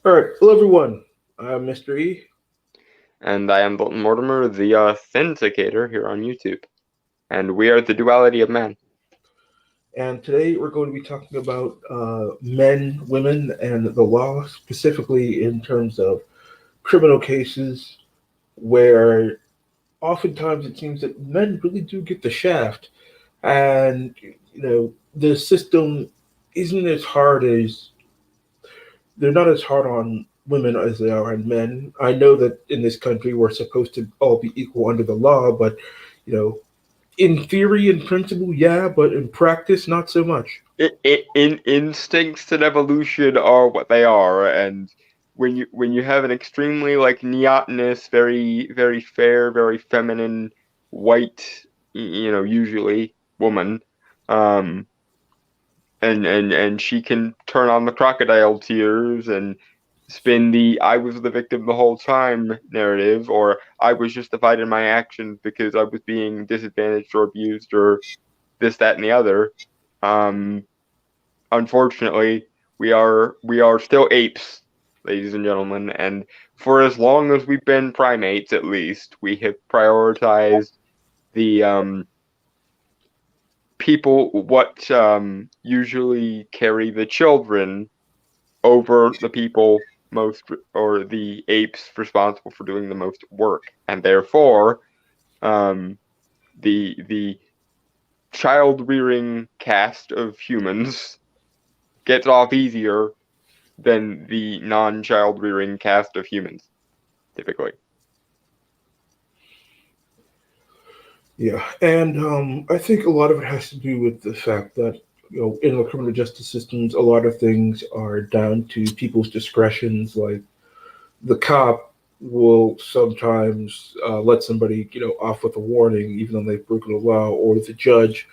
All right, hello everyone. I'm Mr. E, And I am Bolton Mortimer, the Authenticator here on YouTube. And we are the Duality of Man. and today we're going to be talking about men, women, and the law, specifically in terms of criminal cases where oftentimes it seems that men really do get the shaft, and the system isn't as hard as they're not as hard on women as they are on men. I know that in this country we're supposed to all be equal under the law, but you know in theory and principle, yeah, but in practice, not so much. In instincts and evolution are what they are, and when you have an extremely neotenous, very fair, very feminine, white, usually woman, um, and she can turn on the crocodile tears and spin the "I was the victim the whole time" narrative, or "I was justified in my actions because I was being disadvantaged or abused or this, that, and the other." Um, Unfortunately, we are still apes, ladies and gentlemen, and for as long as we've been primates, at least, we have prioritized the people what usually carry the children over the people most or the apes responsible for doing the most work, and therefore um, the child rearing caste of humans gets off easier than the non child rearing caste of humans typically. Yeah, and I think a lot of it has to do with the fact that in the criminal justice systems, a lot of things are down to people's discretions. Like the cop will sometimes let somebody off with a warning, even though they've broken the law, or the judge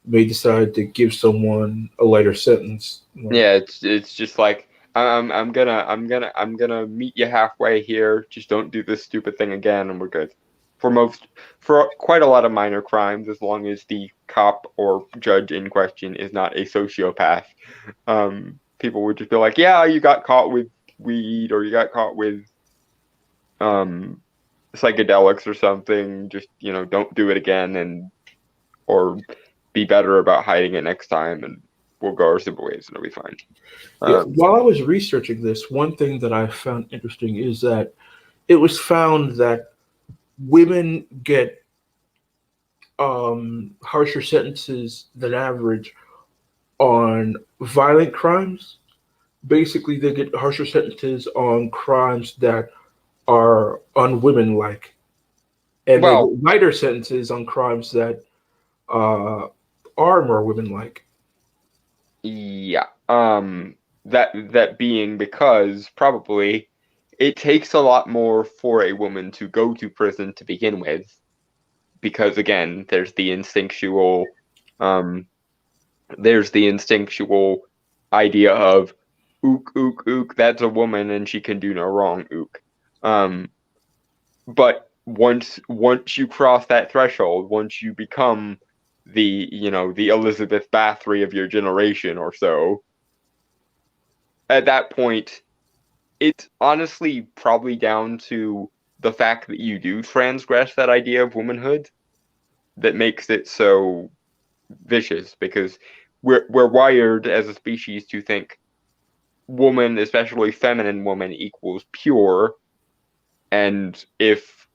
may decide to give someone a lighter sentence. Like, Yeah, it's just like I'm gonna meet you halfway here. Just don't do this stupid thing again, and we're good. For most, for quite a lot of minor crimes, as long as the cop or judge in question is not a sociopath, people would just be like, "Yeah, you got caught with weed, or you got caught with um psychedelics or something. Just don't do it again, and or be better about hiding it next time, and we'll go our separate ways, and it'll be fine." yeah, Um, while I was researching this, one thing that I found interesting is that it was found that women get harsher sentences than average on violent crimes. Basically, they get harsher sentences on crimes that are unwomenlike, and they well, get lighter sentences on crimes that uh, are more womenlike. yeah. That being because probably it takes a lot more for a woman to go to prison to begin with, because again, um, there's the instinctual idea of ook ook ook, that's a woman and she can do no wrong, ook. Um, but once you cross that threshold, once you become the Elizabeth Bathory of your generation or so, at that point, it's honestly probably down to the fact that you do transgress that idea of womanhood that makes it so vicious, because we're wired as a species to think woman, especially feminine woman, equals pure, and if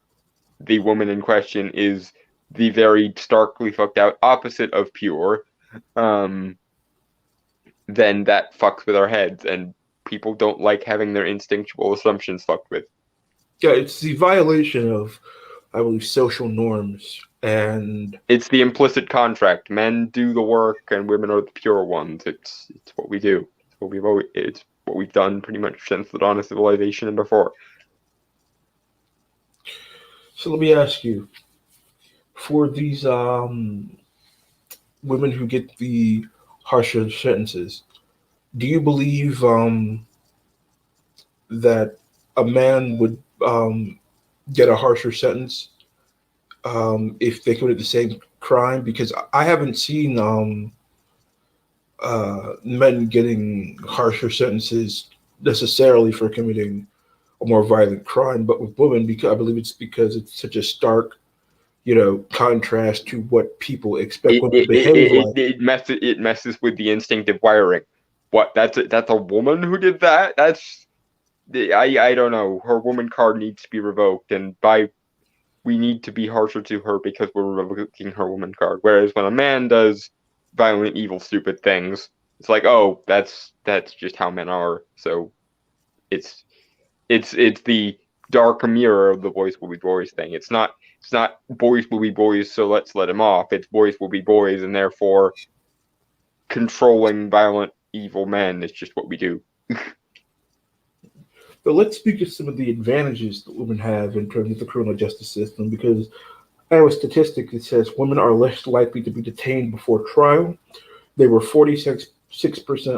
the woman in question is the very starkly fucked out opposite of pure, um, then that fucks with our heads, and people don't like having their instinctual assumptions fucked with. Yeah, it's the violation of, I believe, social norms, and It's the implicit contract. Men do the work, and women are the pure ones. It's what we do. It's what we've done pretty much since the dawn of civilization and before. so let me ask you: for these women who get the harsher sentences, do you believe that a man would get a harsher sentence if they committed the same crime? Because I haven't seen men getting harsher sentences necessarily for committing a more violent crime, but with women, because I believe it's because it's such a stark, contrast to what people expect It women to it, it, behave it, like. it messes with the instinctive wiring. What? That's a woman who did that? I don't know. Her woman card needs to be revoked, and by we need to be harsher to her because we're revoking her woman card. Whereas when a man does violent, evil, stupid things, it's like, oh, that's just how men are. So it's it's the dark mirror of the boys will be boys thing. It's not boys will be boys, so let's let him off. It's boys will be boys, and therefore controlling violent, evil men is just what we do. But let's speak of some of the advantages that women have in terms of the criminal justice system, because I have a statistic that says women are less likely to be detained before trial. They were 46%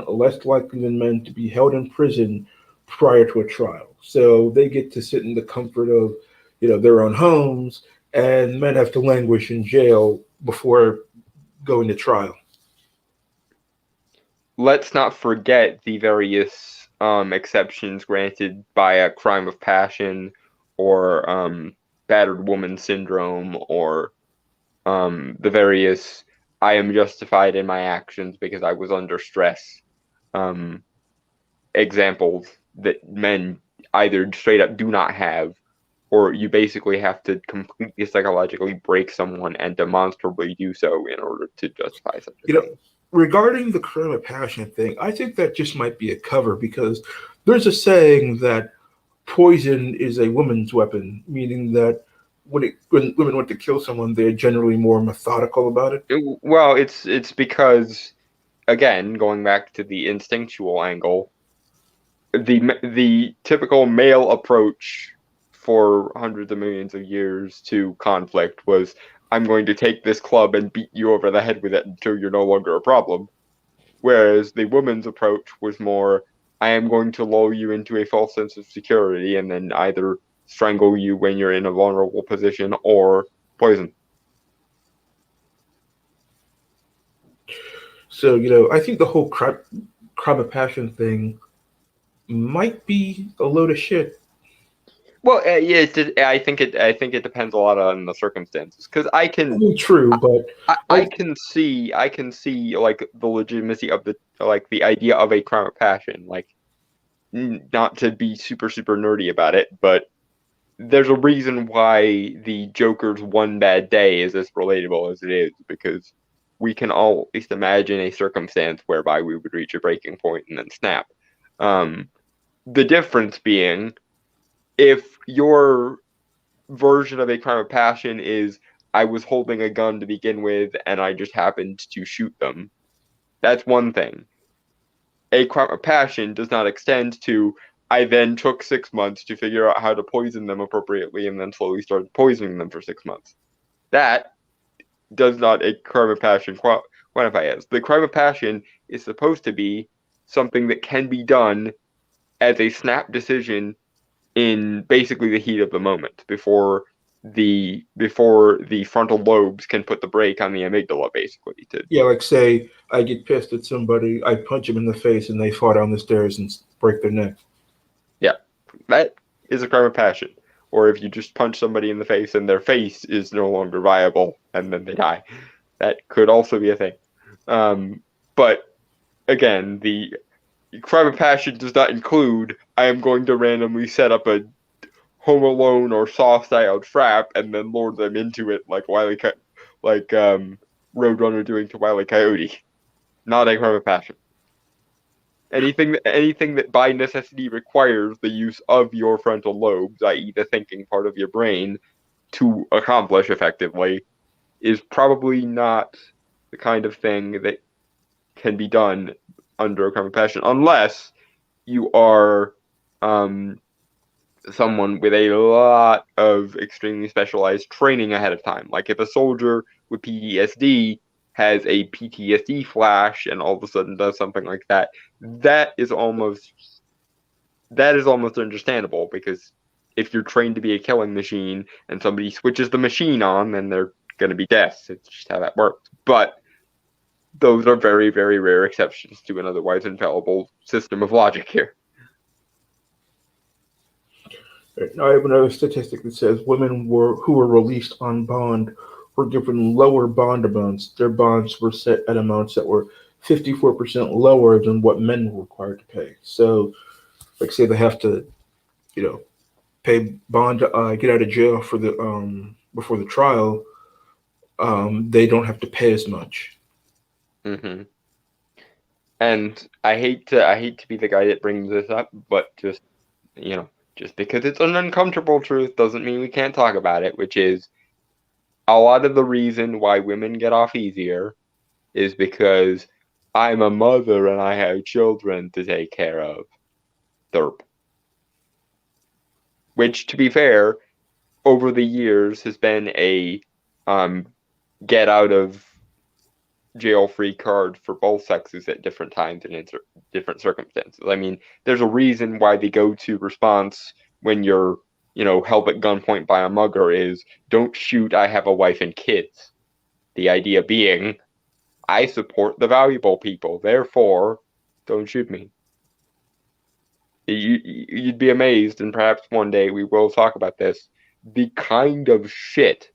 less likely than men to be held in prison prior to a trial. So they get to sit in the comfort of, their own homes, and men have to languish in jail before going to trial. Let's not forget the various exceptions granted by a crime of passion or battered woman syndrome or the various I am justified in my actions because I was under stress um, examples that men either straight up do not have, or you basically have to completely psychologically break someone and demonstrably do so in order to justify such You a know, thing. regarding the crime of passion thing, I think that just might be a cover, because there's a saying that poison is a woman's weapon, meaning that when women want to kill someone, they're generally more methodical about it. Well, it's because again, going back to the instinctual angle, the typical male approach for hundreds of millions of years to conflict was I'm going to take this club and beat you over the head with it until you're no longer a problem. Whereas the woman's approach was more I am going to lull you into a false sense of security and then either strangle you when you're in a vulnerable position or poison. So, I think the whole crime of passion thing might be a load of shit. Well, yeah, I think it depends a lot on the circumstances because I mean, true, but I I, can see like the legitimacy of the like the idea of a crime of passion. Like not to be super nerdy about it, but there's a reason why the Joker's one bad day is as relatable as it is because we can all at least imagine a circumstance whereby we would reach a breaking point and then snap. Um, the difference being if your version of a crime of passion is I was holding a gun to begin with and I just happened to shoot them. That's one thing. A crime of passion does not extend to I then took 6 months to figure out how to poison them appropriately and then slowly started poisoning them for 6 months. That does not a crime of passion quantify as. The crime of passion is supposed to be something that can be done as a snap decision in basically the heat of the moment before the frontal lobes can put the brake on the amygdala basically to yeah, like say I get pissed at somebody, I punch them in the face, and they fall down the stairs and break their neck. yeah, that is a crime of passion. Or if you just punch somebody in the face and their face is no longer viable and then they die, that could also be a thing. But again, the crime of passion does not include I am going to randomly set up a Home Alone or Saw style trap and then lure them into it like like Roadrunner doing to Wile E. Coyote. Not a crime of passion. Anything that by necessity requires the use of your frontal lobes, i.e., the thinking part of your brain, to accomplish effectively, is probably not the kind of thing that can be done under a crime of passion, unless you are um, someone with a lot of extremely specialized training ahead of time. Like if a soldier with PTSD has a PTSD flash and all of a sudden does something like that, that is almost that is almost understandable because if you're trained to be a killing machine and somebody switches the machine on, then they're going to be deaths. It's just how that works. But those are very, very rare exceptions to an otherwise infallible system of logic here. Now, I have another statistic that says women who were released on bond were given lower bond amounts. Their bonds were set at amounts that were 54% lower than what men were required to pay. So, like, say they have to, you know, pay bond, get out of jail for the before the trial, they don't have to pay as much. Hmm. And I hate to be the guy that brings this up, but just because it's an uncomfortable truth doesn't mean we can't talk about it, which is a lot of the reason why women get off easier is because I'm a mother and I have children to take care of. Derp. Which, to be fair, over the years has been a um, get out of jail free card for both sexes at different times and in different circumstances. I mean, there's a reason why the go to response when you're, held at gunpoint by a mugger is don't shoot, I have a wife and kids. The idea being, I support the valuable people, therefore, don't shoot me. You'd be amazed, and perhaps one day we will talk about this, the kind of shit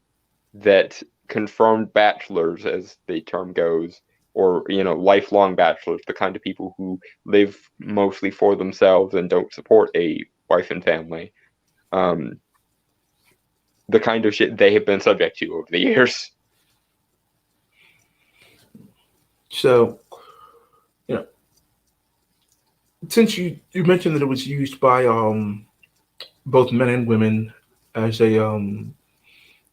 that confirmed bachelors, as the term goes, or lifelong bachelors, the kind of people who live mostly for themselves and don't support a wife and family, um, the kind of shit they have been subject to over the years. So, you know, since you mentioned that it was used by both men and women as a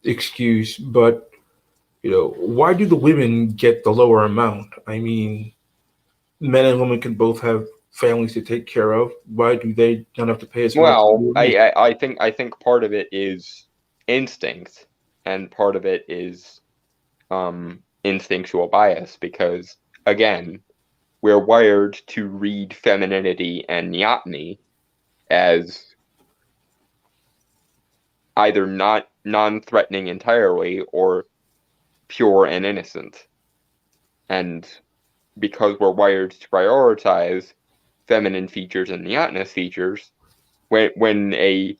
excuse, but why do the women get the lower amount? I mean, men and women can both have families to take care of. Why do they not have to pay as much as Well, you and me? I think part of it is instinct, and part of it is instinctual bias because again, we're wired to read femininity and neoteny as either not non-threatening entirely or pure and innocent. And because we're wired to prioritize feminine features and neotness features, when a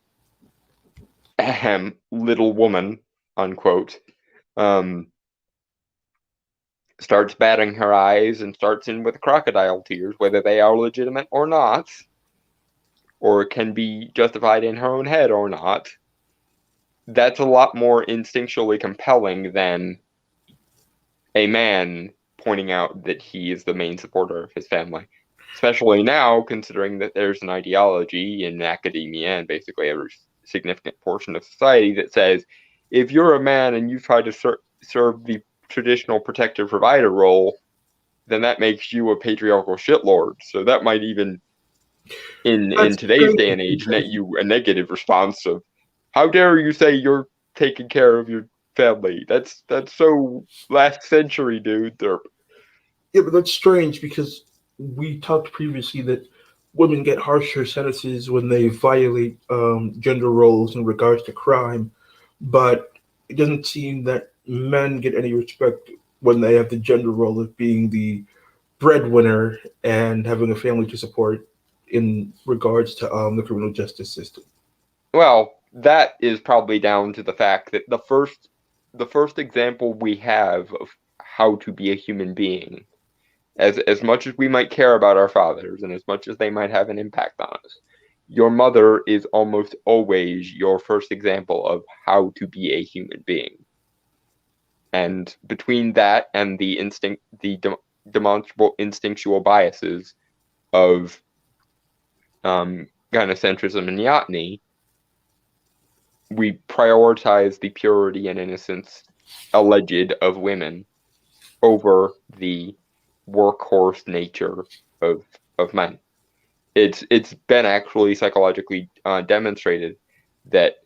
little woman, unquote, um, starts batting her eyes and starts in with crocodile tears, whether they are legitimate or not, or can be justified in her own head or not, that's a lot more instinctually compelling than a man pointing out that he is the main supporter of his family. Especially now, considering that there's an ideology in academia and basically every significant portion of society that says if you're a man and you try to serve the traditional protector provider role, then that makes you a patriarchal shitlord. So that might even, in That's today's day strange and age, net because you a negative response of, "How dare you say you're taking care of your family? That's so last century, dude." yeah, but that's strange because we talked previously that women get harsher sentences when they violate gender roles in regards to crime, but it doesn't seem that men get any respect when they have the gender role of being the breadwinner and having a family to support in regards to the criminal justice system. Well, that is probably down to the fact that the first example we have of how to be a human being, as much as we might care about our fathers and as much as they might have an impact on us, your mother is almost always your first example of how to be a human being. And between that and the demonstrable instinctual biases of gynocentrism and neoteny, we prioritize the purity and innocence alleged of women over the workhorse nature of men. It's been actually psychologically demonstrated that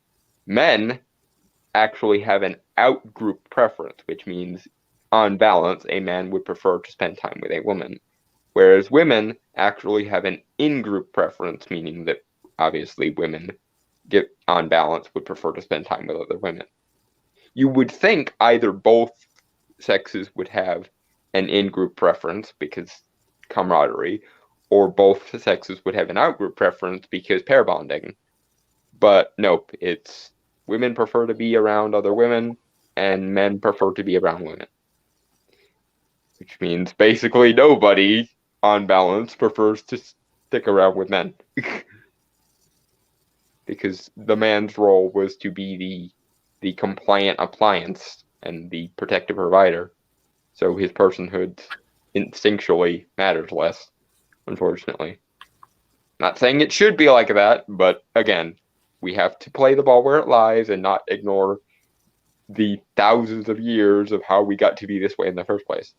men actually have an out-group preference, which means on balance, a man would prefer to spend time with a woman, whereas women actually have an in-group preference, meaning that obviously women get on balance would prefer to spend time with other women. You would think either both sexes would have an in-group preference because camaraderie, or both sexes would have an out-group preference because pair bonding. But nope, it's women prefer to be around other women, and men prefer to be around women. Which means basically nobody, on balance, prefers to stick around with men. Because the man's role was to be the compliant appliance and the protective provider. So his personhood instinctually matters less, unfortunately. Not saying it should be like that, but again, we have to play the ball where it lies and not ignore the thousands of years of how we got to be this way in the first place.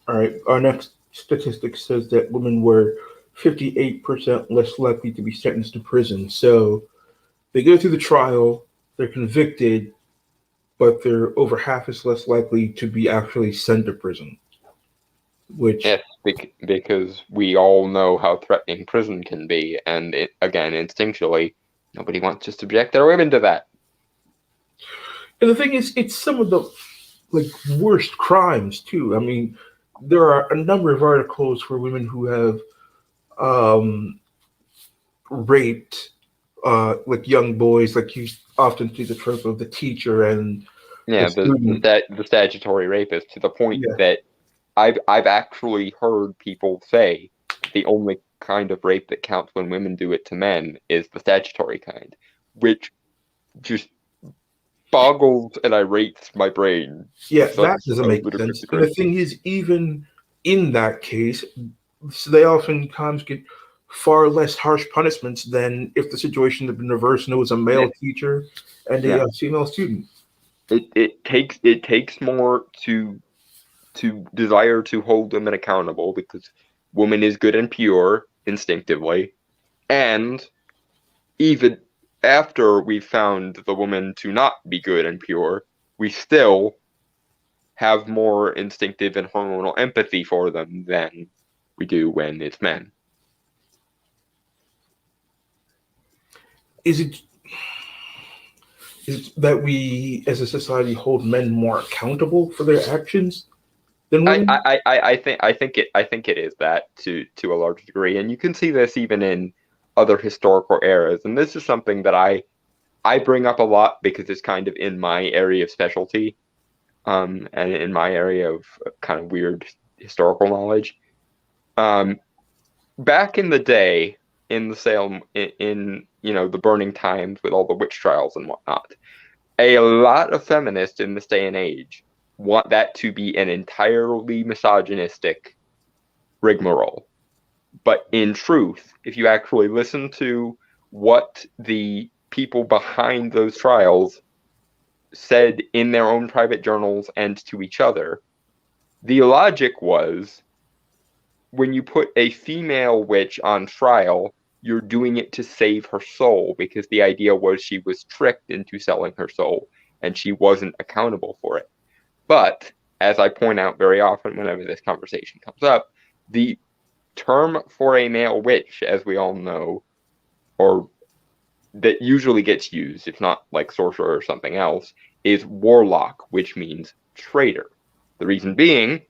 All right. Our next statistic says that women were 58% less likely to be sentenced to prison. So they go through the trial, they're convicted, but they're over half as less likely to be actually sent to prison. Which, Yes, because we all know how threatening prison can be, and again, instinctually, nobody wants to subject their women to that. and the thing is, it's some of the like worst crimes too. I mean, there are a number of articles where women who have um, raped like young boys, like you often see the trope of the teacher and the Yeah, student. the statutory rapist, to the point Yeah, that I've actually heard people say the only kind of rape that counts when women do it to men is the statutory kind, which just boggles and irrates my brain to yeah, such that doesn't a make ludicrous sense. And the degree. thing is, even in that case, so they oftentimes get far less harsh punishments than if the situation had been reversed and it was a Yeah, male teacher and yeah. a female student. It takes more to desire to hold women accountable because woman is good and pure instinctively, and even after we found the woman to not be good and pure, we still have more instinctive and hormonal empathy for them than we do when it's men. Is it is it that we as a society hold men more accountable for their actions than I, women? I, I, I think it is that to a large degree, and you can see this even in other historical eras. And this is something that I bring up a lot because it's kind of in my area of specialty, and in my area of kind of weird historical knowledge. Um, Back in the day, in the Salem, in the burning times with all the witch trials and whatnot, a lot of feminists in this day and age want that to be an entirely misogynistic rigmarole. But in truth, if you actually listen to what the people behind those trials said in their own private journals and to each other, the logic was when you put a female witch on trial, you're doing it to save her soul because the idea was she was tricked into selling her soul and she wasn't accountable for it. But as I point out very often whenever this conversation comes up, the term for a male witch, as we all know, or that usually gets used, if not like sorcerer or something else, is warlock, which means traitor. The reason being,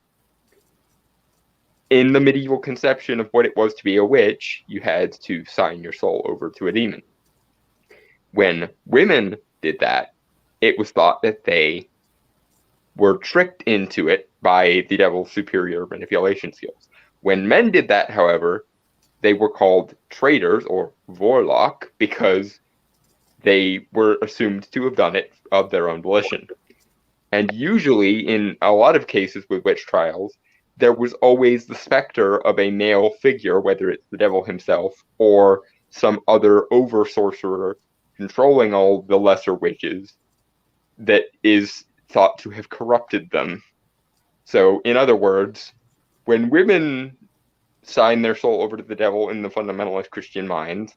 in the medieval conception of what it was to be a witch, you had to sign your soul over to a demon. When women did that, it was thought that they were tricked into it by the devil's superior manipulation skills. When men did that, however, they were called traitors or warlock because they were assumed to have done it of their own volition. And usually, in a lot of cases with witch trials, there was always the specter of a male figure, whether it's the devil himself or some other over sorcerer controlling all the lesser witches, that is thought to have corrupted them. So, in other words, when women sign their soul over to the devil in the fundamentalist Christian mind,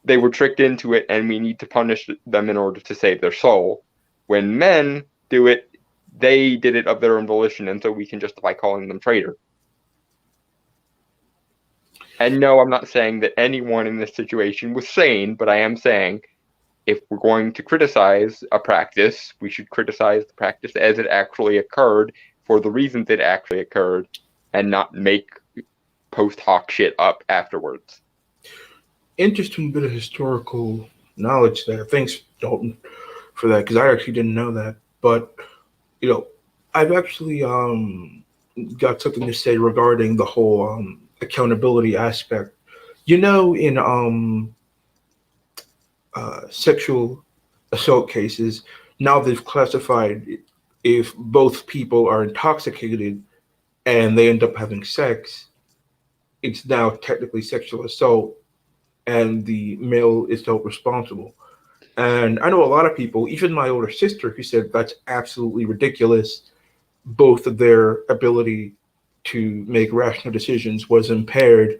they were tricked into it and we need to punish them in order to save their soul. When men do it, they did it of their own volition, and so we can justify calling them traitor. And no, I'm not saying that anyone in this situation was sane, but I am saying if we're going to criticize a practice, we should criticize the practice as it actually occurred for the reasons it actually occurred and not make post hoc shit up afterwards. interesting bit of historical knowledge there. Thanks, Dalton, for that because I actually didn't know that. But you know, I've actually got something to say regarding the whole accountability aspect. In sexual assault cases, now they've classified if both people are intoxicated and they end up having sex, it's now technically sexual assault, and the male is held responsible. And I know a lot of people, even my older sister, who said that's absolutely ridiculous. Both of their ability to make rational decisions was impaired.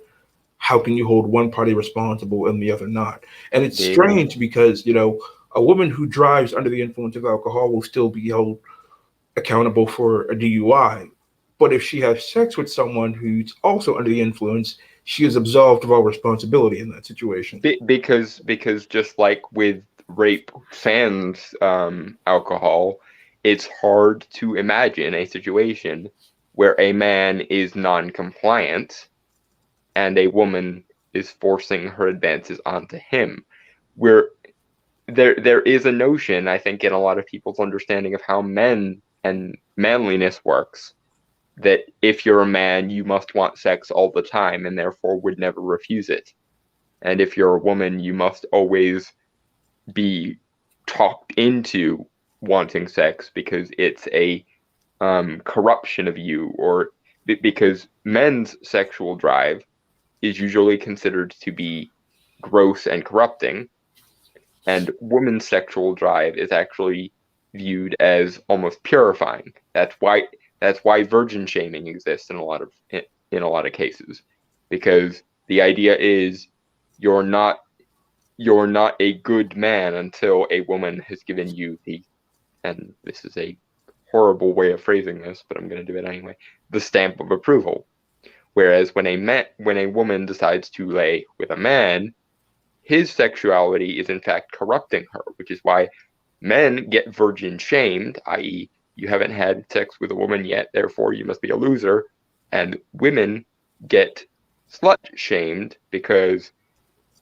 How can you hold one party responsible and the other not? And it's The strange because, a woman who drives under the influence of alcohol will still be held accountable for a DUI. But if she has sex with someone who's also under the influence, she is absolved of all responsibility in that situation. because just like with rape sans alcohol, it's hard to imagine a situation where a man is non-compliant and a woman is forcing her advances onto him. Where there is a notion, I think, in a lot of people's understanding of how men and manliness works, that if you're a man, you must want sex all the time and therefore would never refuse it. And if you're a woman, you must always be talked into wanting sex because it's a corruption of you, or because men's sexual drive is usually considered to be gross and corrupting, and women's sexual drive is actually viewed as almost purifying. That's why virgin shaming exists in a lot of cases, because the idea is you're not you're not a good man until a woman has given you the, and this is a horrible way of phrasing this, but I'm going to do it anyway, the stamp of approval. Whereas when a woman decides to lay with a man, his sexuality is in fact corrupting her, which is why men get virgin shamed, i.e., you haven't had sex with a woman yet, therefore you must be a loser, and women get slut shamed because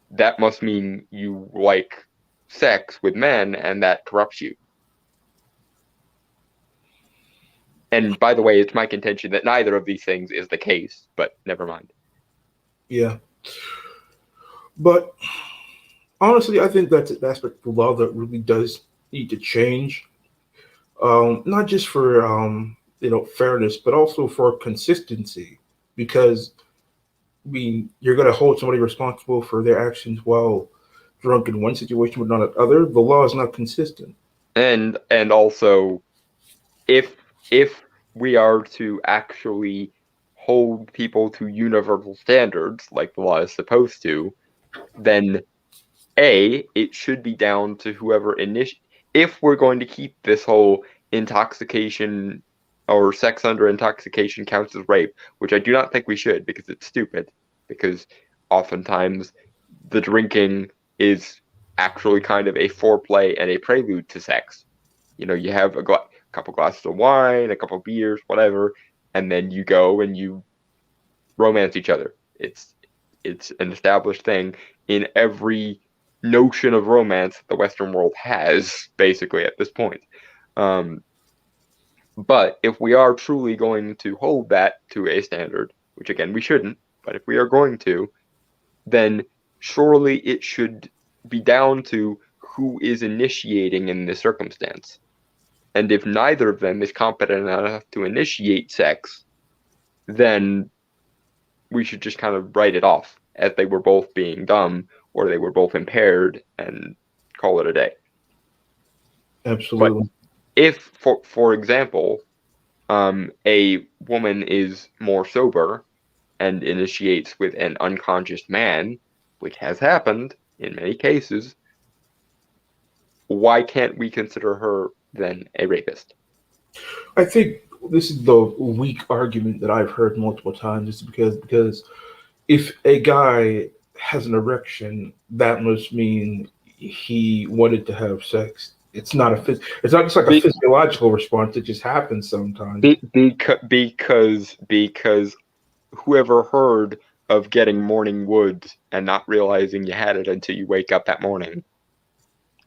that must mean you like sex with men and that corrupts you. And by the way, it's my contention that neither of these things is the case, but never mind. Yeah. But honestly, I think that's an aspect of the law that really does need to change. Not just for fairness, but also for consistency. Because you're going to hold somebody responsible for their actions while drunk in one situation but not in other. The law is not consistent. And also, if if we are to actually hold people to universal standards like the law is supposed to, then it should be down to whoever if we're going to keep this whole intoxication or sex under intoxication counts as rape, which I do not think we should because it's stupid, because oftentimes the drinking is actually kind of a foreplay and a prelude to sex. You have a couple glasses of wine, a couple beers, whatever, and then you go and you romance each other. It's an established thing in every notion of romance the Western world has, basically, at this point. But if we are truly going to hold that to a standard, which again we shouldn't, but if we are going to, then surely it should be down to who is initiating in this circumstance. And if neither of them is competent enough to initiate sex, then we should just kind of write it off as they were both being dumb or they were both impaired and call it a day. But Absolutely. if, for example, a woman is more sober and initiates with an unconscious man, which has happened in many cases, why can't we consider her then a rapist? I think this is the weak argument that I've heard multiple times. Is because if a guy has an erection, that must mean he wanted to have sex. It's not just like a Be, physiological response. It just happens sometimes. because whoever heard of getting morning wood and not realizing you had it until you wake up that morning.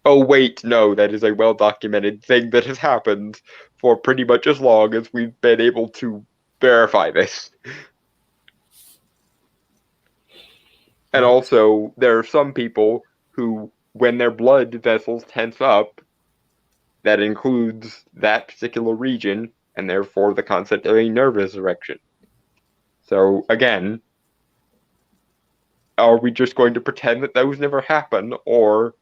Oh, wait, no, that is a well documented thing that has happened for pretty much as long as we've been able to verify this. And Uh, also, there are some people who, when their blood vessels tense up, that includes that particular region, and therefore the concept of a nervous erection. So, again, are we just going to pretend that those never happen, or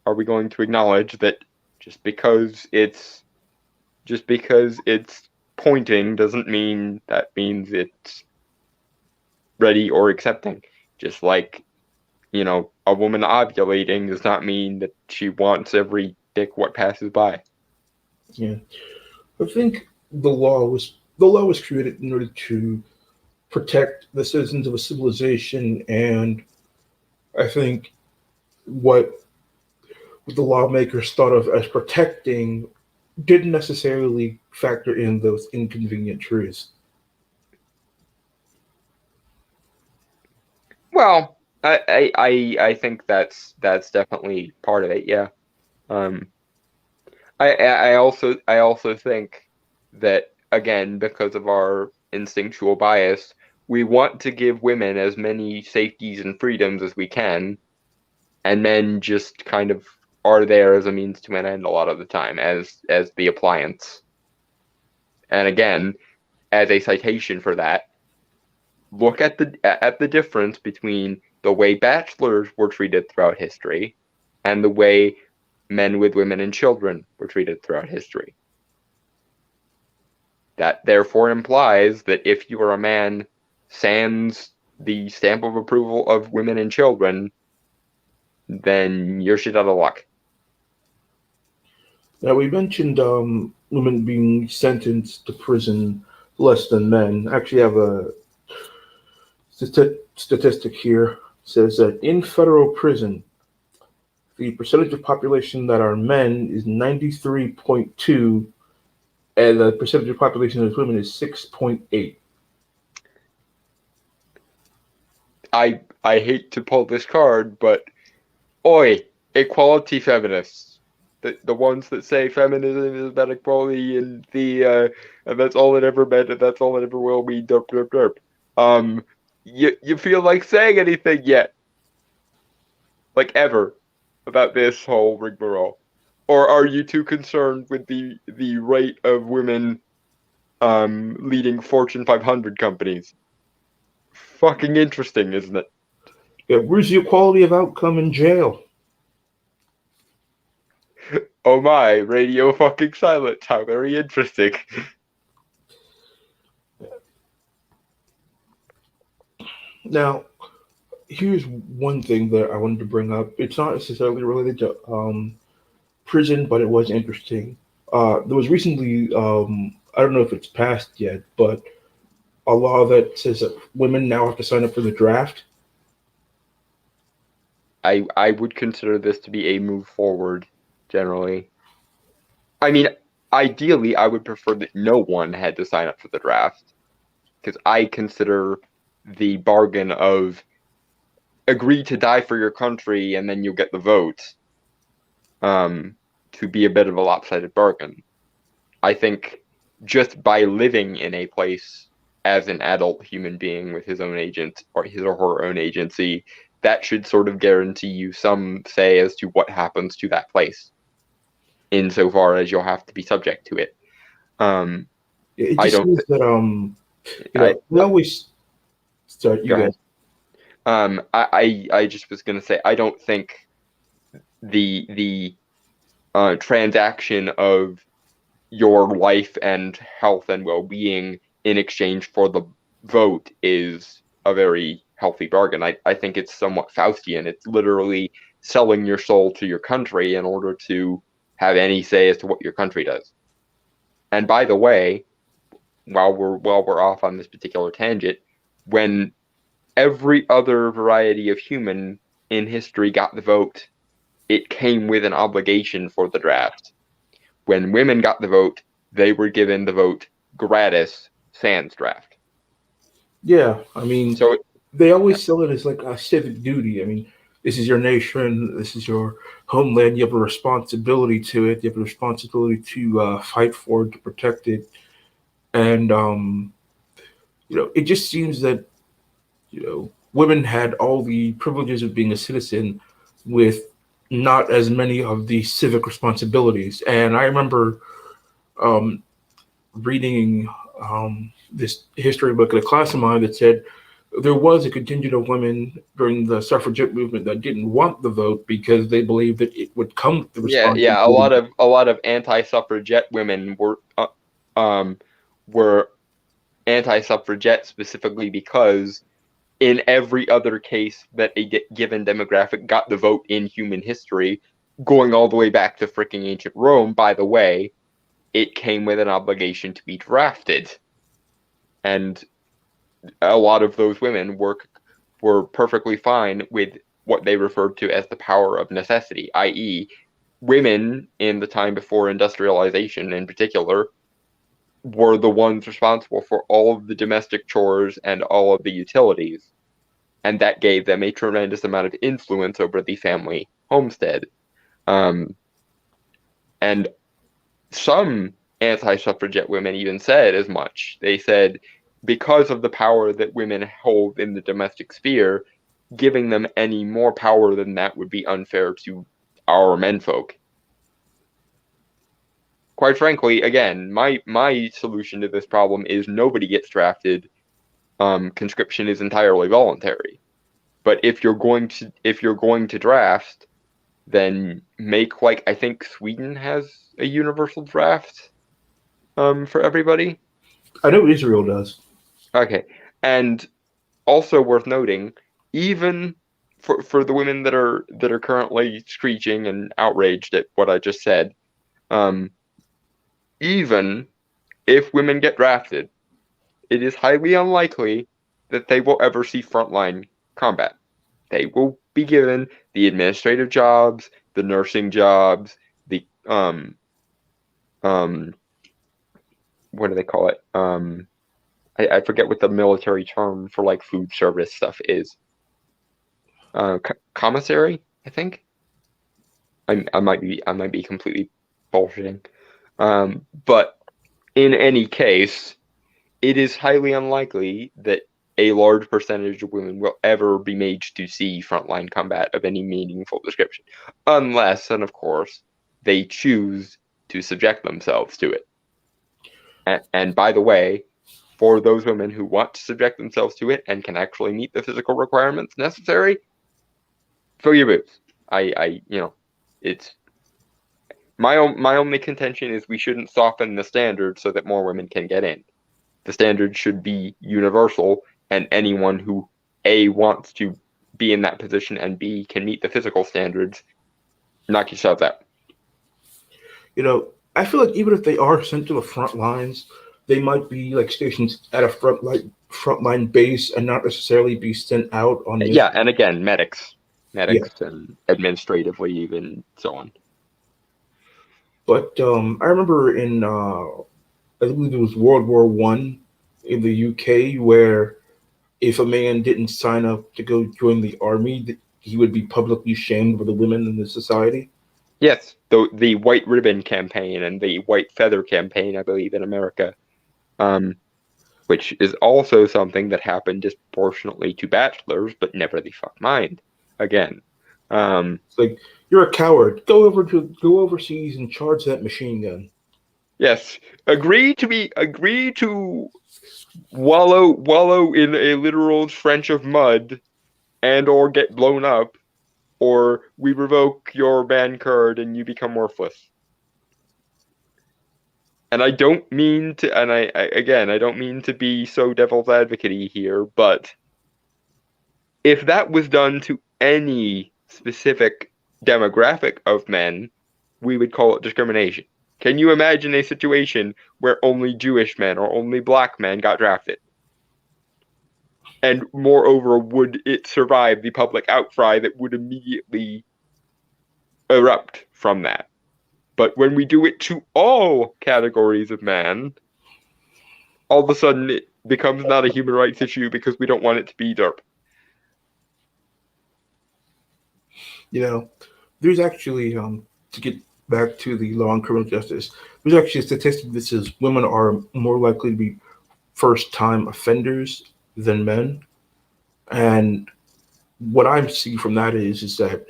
are we going to acknowledge that just because it's just because it's pointing doesn't mean that means it's ready or accepting? Just like, a woman ovulating does not mean that she wants every dick what passes by. yeah, I think the law was created in order to protect the citizens of a civilization, and I think what the lawmakers thought of as protecting didn't necessarily factor in those inconvenient truths. Well, I think that's definitely part of it, yeah. Um, I also think that again, because of our instinctual bias, we want to give women as many safeties and freedoms as we can, and men just kind of are there as a means to an end a lot of the time, as the appliance. And again, as a citation for that, look at the difference between the way bachelors were treated throughout history and the way men with women and children were treated throughout history. That therefore implies that if you are a man sans the stamp of approval of women and children, then you're shit out of luck. Now, we mentioned women being sentenced to prison less than men. I actually have a statistic here. It says that in federal prison, the percentage of population that are men is 93.2, and the percentage of population that is women is 6.8. I hate to pull this card, but oi, equality feminists. The ones that say feminism is about equality and that's all it ever meant and that's all it ever will be derp derp derp. You feel like saying anything yet? Like ever about this whole rigmarole? Or are you too concerned with the rate of women leading Fortune 500 companies? Fucking interesting, isn't it? Yeah, where's the equality of outcome in jail? Oh my, radio fucking silence. How very interesting. Now, here's one thing that I wanted to bring up. It's not necessarily related to prison, but it was interesting. There was recently, I don't know if it's passed yet, but a law that says that women now have to sign up for the draft. I would consider this to be a move forward, generally. I mean, ideally, I would prefer that no one had to sign up for the draft, because I consider the bargain of agree to die for your country and then you'll get the vote um, to be a bit of a lopsided bargain. I think just by living in a place as an adult human being with his own agent or his or her own agency, that should sort of guarantee you some say as to what happens to that place, insofar as you'll have to be subject to it. Um, It I just don't. means that I they always start. You Go guys, ahead. I just was gonna say I don't think the transaction of your life and health and well-being in exchange for the vote is a very healthy bargain. I think it's somewhat Faustian. It's literally selling your soul to your country in order to have any say as to what your country does. And by the way, while we're off on this particular tangent, when every other variety of human in history got the vote, it came with an obligation for the draft. When women got the vote, they were given the vote gratis sans draft. yeah. I mean, So they always sell it as like a civic duty. I mean, this is your nation, this is your homeland. You have a responsibility to it. You have a responsibility to fight for it, to protect it, and it just seems that women had all the privileges of being a citizen with not as many of the civic responsibilities. And I remember um, reading this history book in a class of mine that said there was a contingent of women during the suffragette movement that didn't want the vote because they believed that it would come with the Yeah. responsibility. A lot of anti-suffragette women um were anti-suffragette specifically because in every other case that given demographic got the vote in human history, going all the way back to freaking ancient Rome, by the way, it came with an obligation to be drafted. And a lot of those women were perfectly fine with what they referred to as the power of necessity, i.e., women in the time before industrialization in particular were the ones responsible for all of the domestic chores and all of the utilities. And that gave them a tremendous amount of influence over the family homestead. Um, and some anti-suffragette women even said as much. They said because of the power that women hold in the domestic sphere, giving them any more power than that would be unfair to our menfolk. Quite frankly, again, my solution to this problem is nobody gets drafted. Conscription is entirely voluntary. But if you're going to draft, then make like I think Sweden has a universal draft for everybody. I know Israel does. Okay. And also worth noting, even for the women that are currently screeching and outraged at what I just said, um, even if women get drafted, it is highly unlikely that they will ever see frontline combat. They will be given the administrative jobs, the nursing jobs, the um what do they call it? I forget what the military term for like food service stuff is. Commissary, I think. I might be completely bullshitting. But in any case, it is highly unlikely that a large percentage of women will ever be made to see frontline combat of any meaningful description, unless, and of course, they choose to subject themselves to it. And by the way, for those women who want to subject themselves to it and can actually meet the physical requirements necessary, fill your boots. It's my only contention is we shouldn't soften the standard so that more women can get in. The standard should be universal, and anyone who A wants to be in that position and B can meet the physical standards, knock yourselves out. I feel like even if they are sent to the front lines, they might be like stationed at a frontline base and not necessarily be sent out on Yeah, mission. and again, Yeah, medics, and administratively even so on. but I remember in I believe it was World War I in the UK where if a man didn't sign up to go join the army, he would be publicly shamed by the women in the society. Yes, the white ribbon campaign and the white feather campaign, I believe, in America, um, which is also something that happened disproportionately to bachelors, but never the fuck mind. Again, um, It's like you're a coward. Go overseas and charge that machine gun. yes, agree to wallow in a literal trench of mud and or get blown up, or we revoke your ban card and you become worthless. And I don't mean to, and again, I don't mean to be so devil's advocate here, but if that was done to any specific demographic of men, we would call it discrimination. Can you imagine a situation where only Jewish men or only black men got drafted? And moreover, would it survive the public outcry that would immediately erupt from that? But when we do it to all categories of man, all of a sudden it becomes not a human rights issue because we don't want it to be derp. You know, there's actually to get back to the law and criminal justice. There's actually a statistic that says women are more likely to be first time offenders than men, and what I see from that is that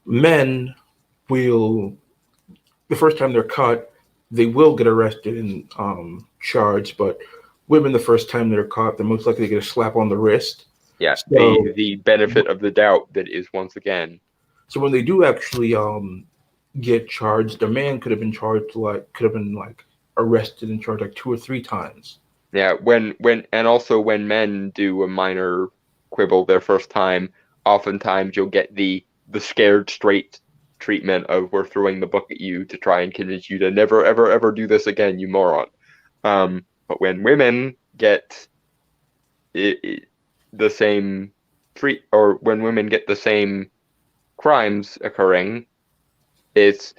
men will the first time they're caught, they will get arrested and charged, but women the first time they're caught, they're most likely to get a slap on the wrist. Yeah, So the benefit of the doubt that is once again. so when they do actually get charged, a man could have been like arrested and charged like 2 or 3 times. Yeah, and also when men do a minor quibble their first time, oftentimes you'll get the scared straight treatment of we're throwing the book at you to try and convince you to never ever ever do this again, you moron. But when women get the same treat, or when women get the same crimes occurring, it's,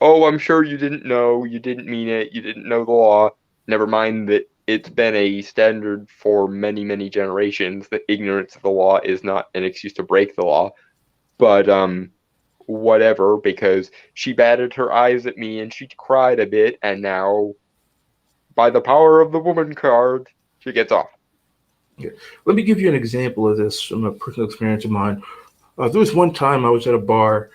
oh, I'm sure you didn't know, you didn't mean it, you didn't know the law. Never mind that it's been a standard for many, many generations that ignorance of the law is not an excuse to break the law. But whatever, because she batted her eyes at me and she cried a bit, and now by the power of the woman card, she gets off. Yeah. Let me give you an example of this from a personal experience of mine. There was one time I was at a bar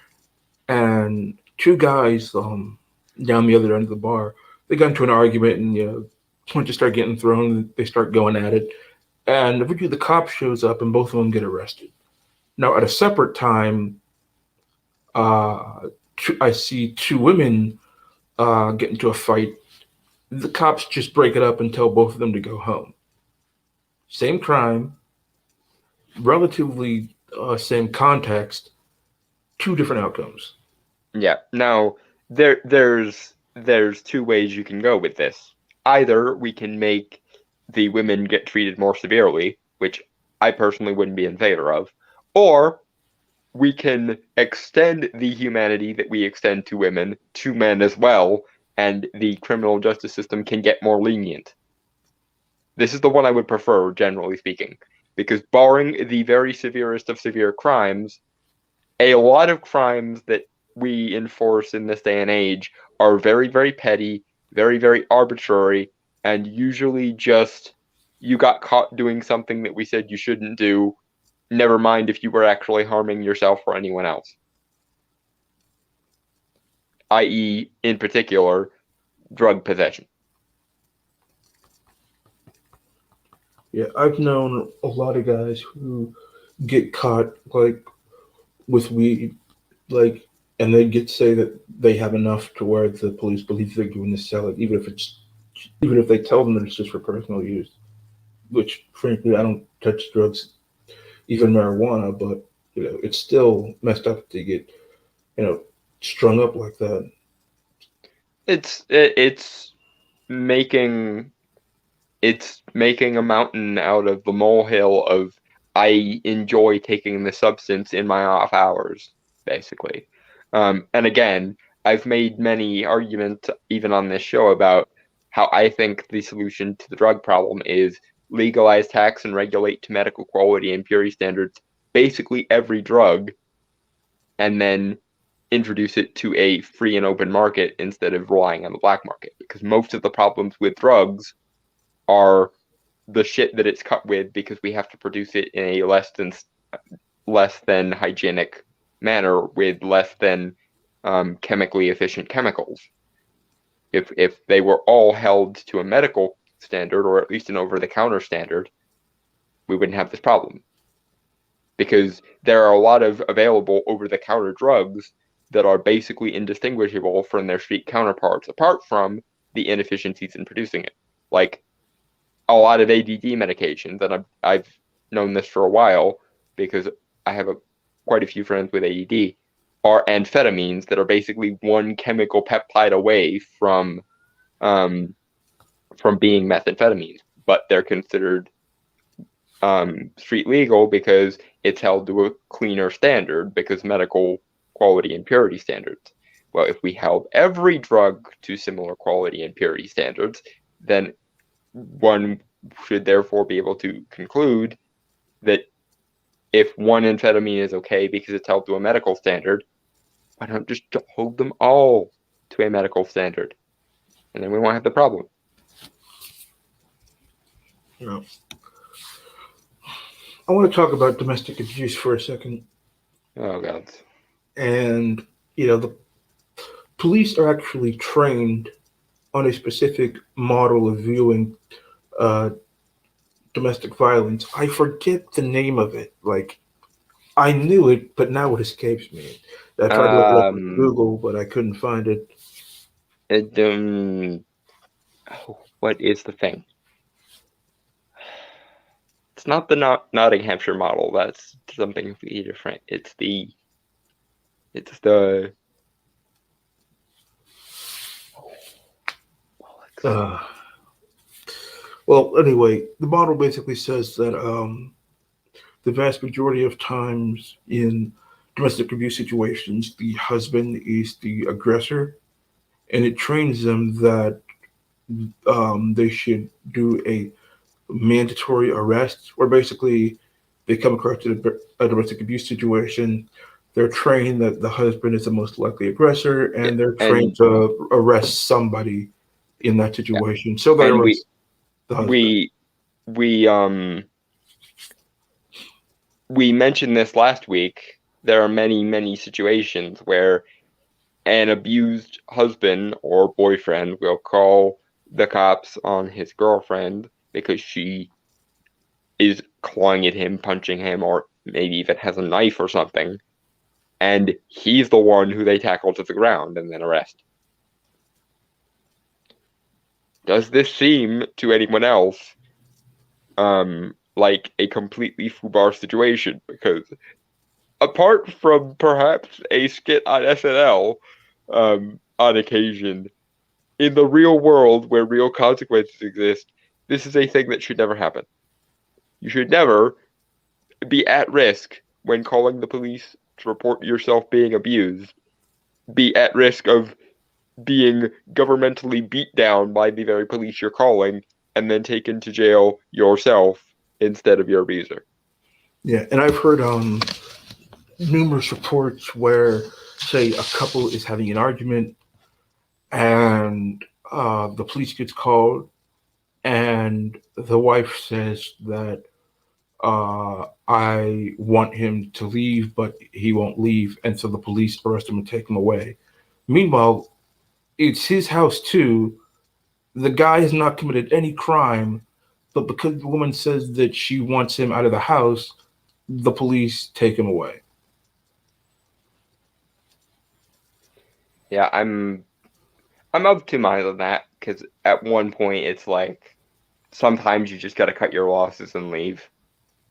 and two guys down the other end of the bar, they got into an argument and punches start getting thrown. They start going at it, and eventually the cop shows up and both of them get arrested. Now at a separate time, I see two women get into a fight. The cops just break it up and tell both of them to go home. Same crime, relatively same context, two different outcomes. Yeah. Now there's two ways you can go with this. Either we can make the women get treated more severely, which I personally wouldn't be in favor of, or we can extend the humanity that we extend to women to men as well, and the criminal justice system can get more lenient. This is the one I would prefer, generally speaking, because barring the very severest of severe crimes, a lot of crimes that we enforce in this day and age are very, very petty, very, very arbitrary, and usually just you got caught doing something that we said you shouldn't do, never mind if you were actually harming yourself or anyone else, i.e., in particular, drug possession. Yeah, I've known a lot of guys who get caught like with weed, like, and they get say that they have enough to where the police believe they're going to sell it, even if they tell them that it's just for personal use. Which, frankly, I don't touch drugs, even marijuana, but it's still messed up to get you know strung up like that. It's making it's making a mountain out of the molehill of I enjoy taking the substance in my off hours, basically. And again, I've made many arguments even on this show about how I think the solution to the drug problem is legalize, tax, and regulate to medical quality and purity standards basically every drug, and then introduce it to a free and open market instead of relying on the black market. Because most of the problems with drugs are the shit that it's cut with because we have to produce it in a less than hygienic manner with less than chemically efficient chemicals. If they were all held to a medical standard or at least an over the counter standard, we wouldn't have this problem. Because there are a lot of available over the counter drugs that are basically indistinguishable from their street counterparts, apart from the inefficiencies in producing it. Like a lot of ADD medications, and I've known this for a while because I have quite a few friends with ADD, are amphetamines that are basically one chemical peptide away um, from being methamphetamines, but they're considered street legal because it's held to a cleaner standard because medical quality and purity standards. Well, if we held every drug to similar quality and purity standards, then one should therefore be able to conclude that if one amphetamine is okay because it's held to a medical standard, why not just hold them all to a medical standard? And then we won't have the problem. You know, I want to talk about domestic abuse for a second, Oh god. and the police are actually trained on a specific model of viewing uh, domestic violence. I forget the name of it. Like I knew it, but now it escapes me. I tried to look it up on Um, Google, but I couldn't find it. it, what is the thing? It's not the Nottinghamshire model. That's something completely different. It's the Uh, well, anyway, the model basically says that the vast majority of times in domestic abuse situations, the husband is the aggressor, and it trains them that they should do a mandatory arrest, where basically they come across a domestic abuse situation. They're trained that the husband is the most likely aggressor, yeah, and they're trained and to arrest somebody in that yeah, situation. So they and we arrest the husband. we we um we mentioned this last week. There are many situations where an abused husband or boyfriend will call the cops on his girlfriend because she is clawing at him, punching him, or maybe even has a knife or something, and he's the one who they tackle to the ground and then arrest. Does this seem to anyone else like a completely foobar situation? Because apart from perhaps a skit on SNL on occasion, in the real world where real consequences exist, this is a thing that should never happen. You should never be at risk when calling the police to report yourself being abused, be at risk of being governmentally beat down by the very police you're calling, and then taken to jail yourself instead of your abuser. Yeah, and I've heard numerous reports where, say, a couple is having an argument, and the police gets called, and the wife says that I want him to leave, but he won't leave, and so the police arrest him and take him away. Meanwhile, it's his house too. The guy has not committed any crime, but because the woman says that she wants him out of the house, the police take him away. Yeah, I'm of two minds on that because at one point it's like sometimes you just got to cut your losses and leave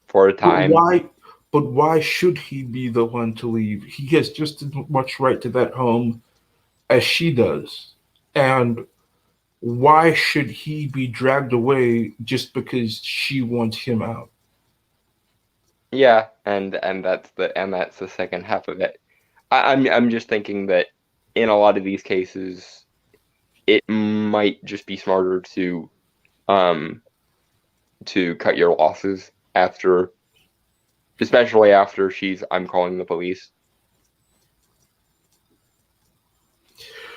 for a But time. why? But why should he be the one to leave? He has just as much right to that home as she does, and why should he be dragged away just because she wants him out? Yeah, and that's the second half of it. I'm just thinking that in a lot of these cases, it might just be smarter um to cut your losses after, especially after she's I'm calling the police.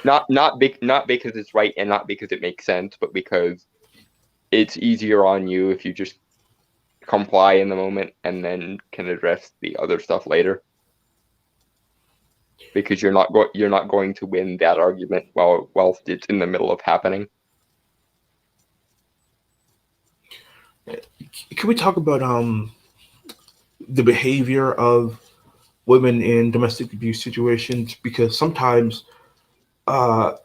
Not because it's right and not because it makes sense, but because it's easier on you if you just comply in the moment and then can address the other stuff later. Because you're not going to win that argument whilst it's in the middle of happening. Can we talk about the behavior of women in domestic abuse situations? Because sometimes uh,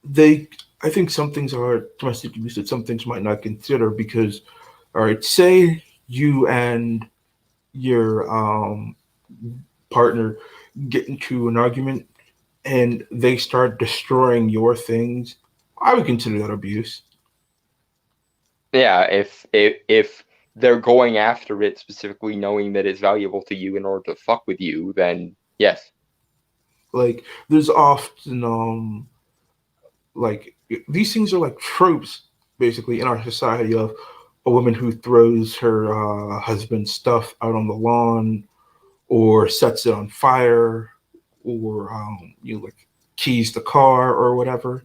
they, I think some things are domestic abuse that some things might not consider. Because, all right, say you and your partner get into an argument and they start destroying your things, I would consider that abuse. Yeah, if they're going after it specifically knowing that it's valuable to you in order to fuck with you, then yes. Like there's often like these things are like tropes basically in our society of a woman who throws her husband's stuff out on the lawn or sets it on fire or like keys the car or whatever.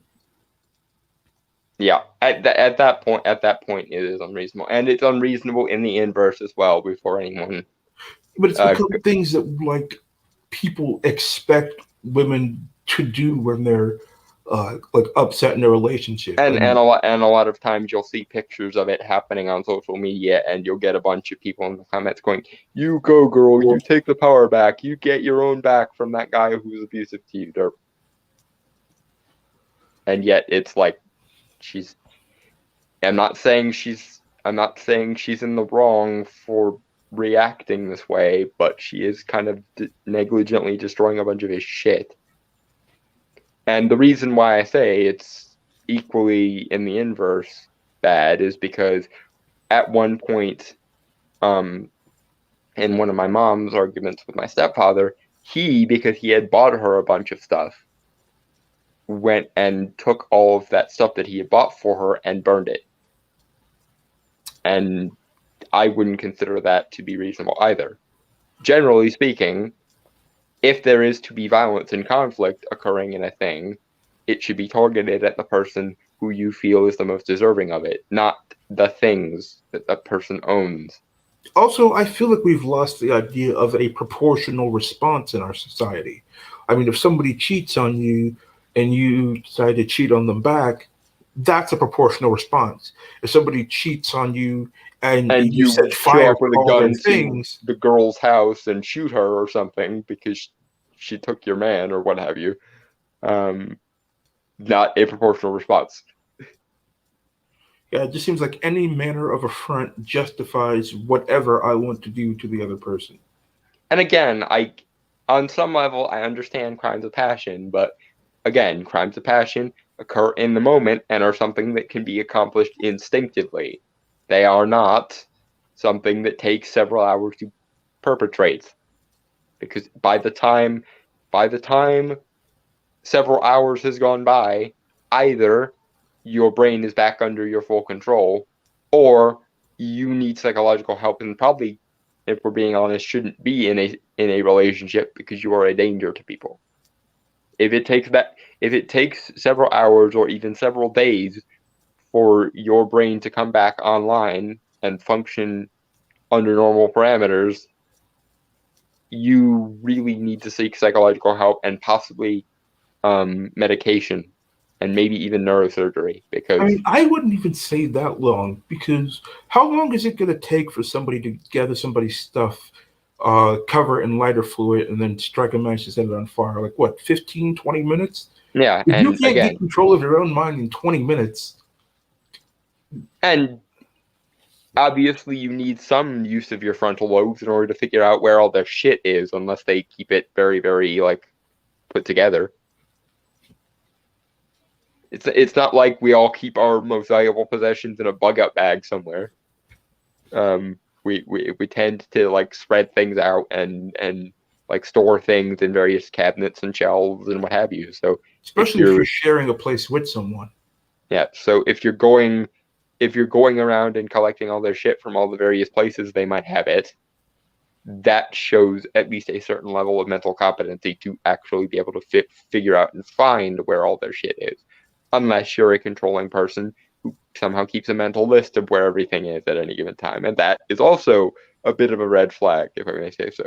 Yeah, at that point, it is unreasonable, and it's unreasonable in the inverse as well. Before anyone, But it's uh, become things that like people expect women to do when they're like upset in a relationship. I and mean, a lot of times you'll see pictures of it happening on social media, and you'll get a bunch of people in the comments going, "You go, girl! You take the power back! You get your own back from that guy who's abusive to you." And yet, it's like she's. I'm not saying she's in the wrong for reacting this way, but she is kind of negligently destroying a bunch of his shit. And the reason why I say it's equally in the inverse bad is because at one point, um, in one of my mom's arguments with my stepfather, because he had bought her a bunch of stuff, went and took all of that stuff that he had bought for her and burned it. And I wouldn't consider that to be reasonable either. Generally speaking, if there is to be violence and conflict occurring in a thing, it should be targeted at the person who you feel is the most deserving of it, not the things that the person owns. also, I feel like we've lost the idea of a proportional response in our society. I mean, if somebody cheats on you and you decide to cheat on them back, that's a proportional response. If somebody cheats on you and And you set you show fire up to with a all their gun to things, the girl's house and shoot her or something because she took your man or what have you. Um, Not a proportional response. yeah, it just seems like any manner of affront justifies whatever I want to do to the other person. And again, on some level, I understand crimes of passion, but again, crimes of passion occur in the moment and are something that can be accomplished instinctively. They are not something that takes several hours to perpetrate, because by the time several hours has gone by, either your brain is back under your full control, or you need psychological help, and probably, if we're being honest, shouldn't be in a relationship because you are a danger to people. If it takes several hours or even several days for your brain to come back online and function under normal parameters, you really need to seek psychological help and possibly medication and maybe even neurosurgery I because mean, I wouldn't even say that long because how long is it going to take for somebody to gather somebody's stuff, cover it in lighter fluid, and then strike a match to set it on fire? Like, what, 15, 20 minutes? yeah, If you and can't get again, control of your own mind in 20 minutes, and obviously you need some use of your frontal lobes in order to figure out where all their shit is, unless they keep it very, very like put together. It's not like we all keep our most valuable possessions in a bug out bag somewhere. We tend to like spread things out and like store things in various cabinets and shelves and what have you. So if especially if you're you're sharing a place with someone. yeah, so if you're going around and collecting all their shit from all the various places they might have it, that shows at least a certain level of mental competency to actually be able to figure out and find where all their shit is. Unless you're a controlling person who somehow keeps a mental list of where everything is at any given time. And that is also a bit of a red flag, if I may say so.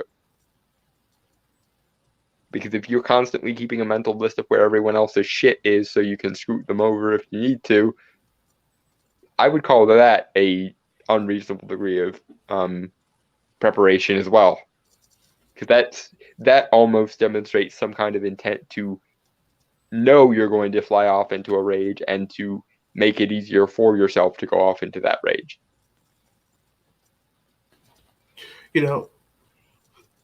Because if you're constantly keeping a mental list of where everyone else's shit is so you can scoot them over if you need to, I would call that a unreasonable degree of preparation as well. Because that almost demonstrates some kind of intent to know you're going to fly off into a rage and to make it easier for yourself to go off into that rage. You know,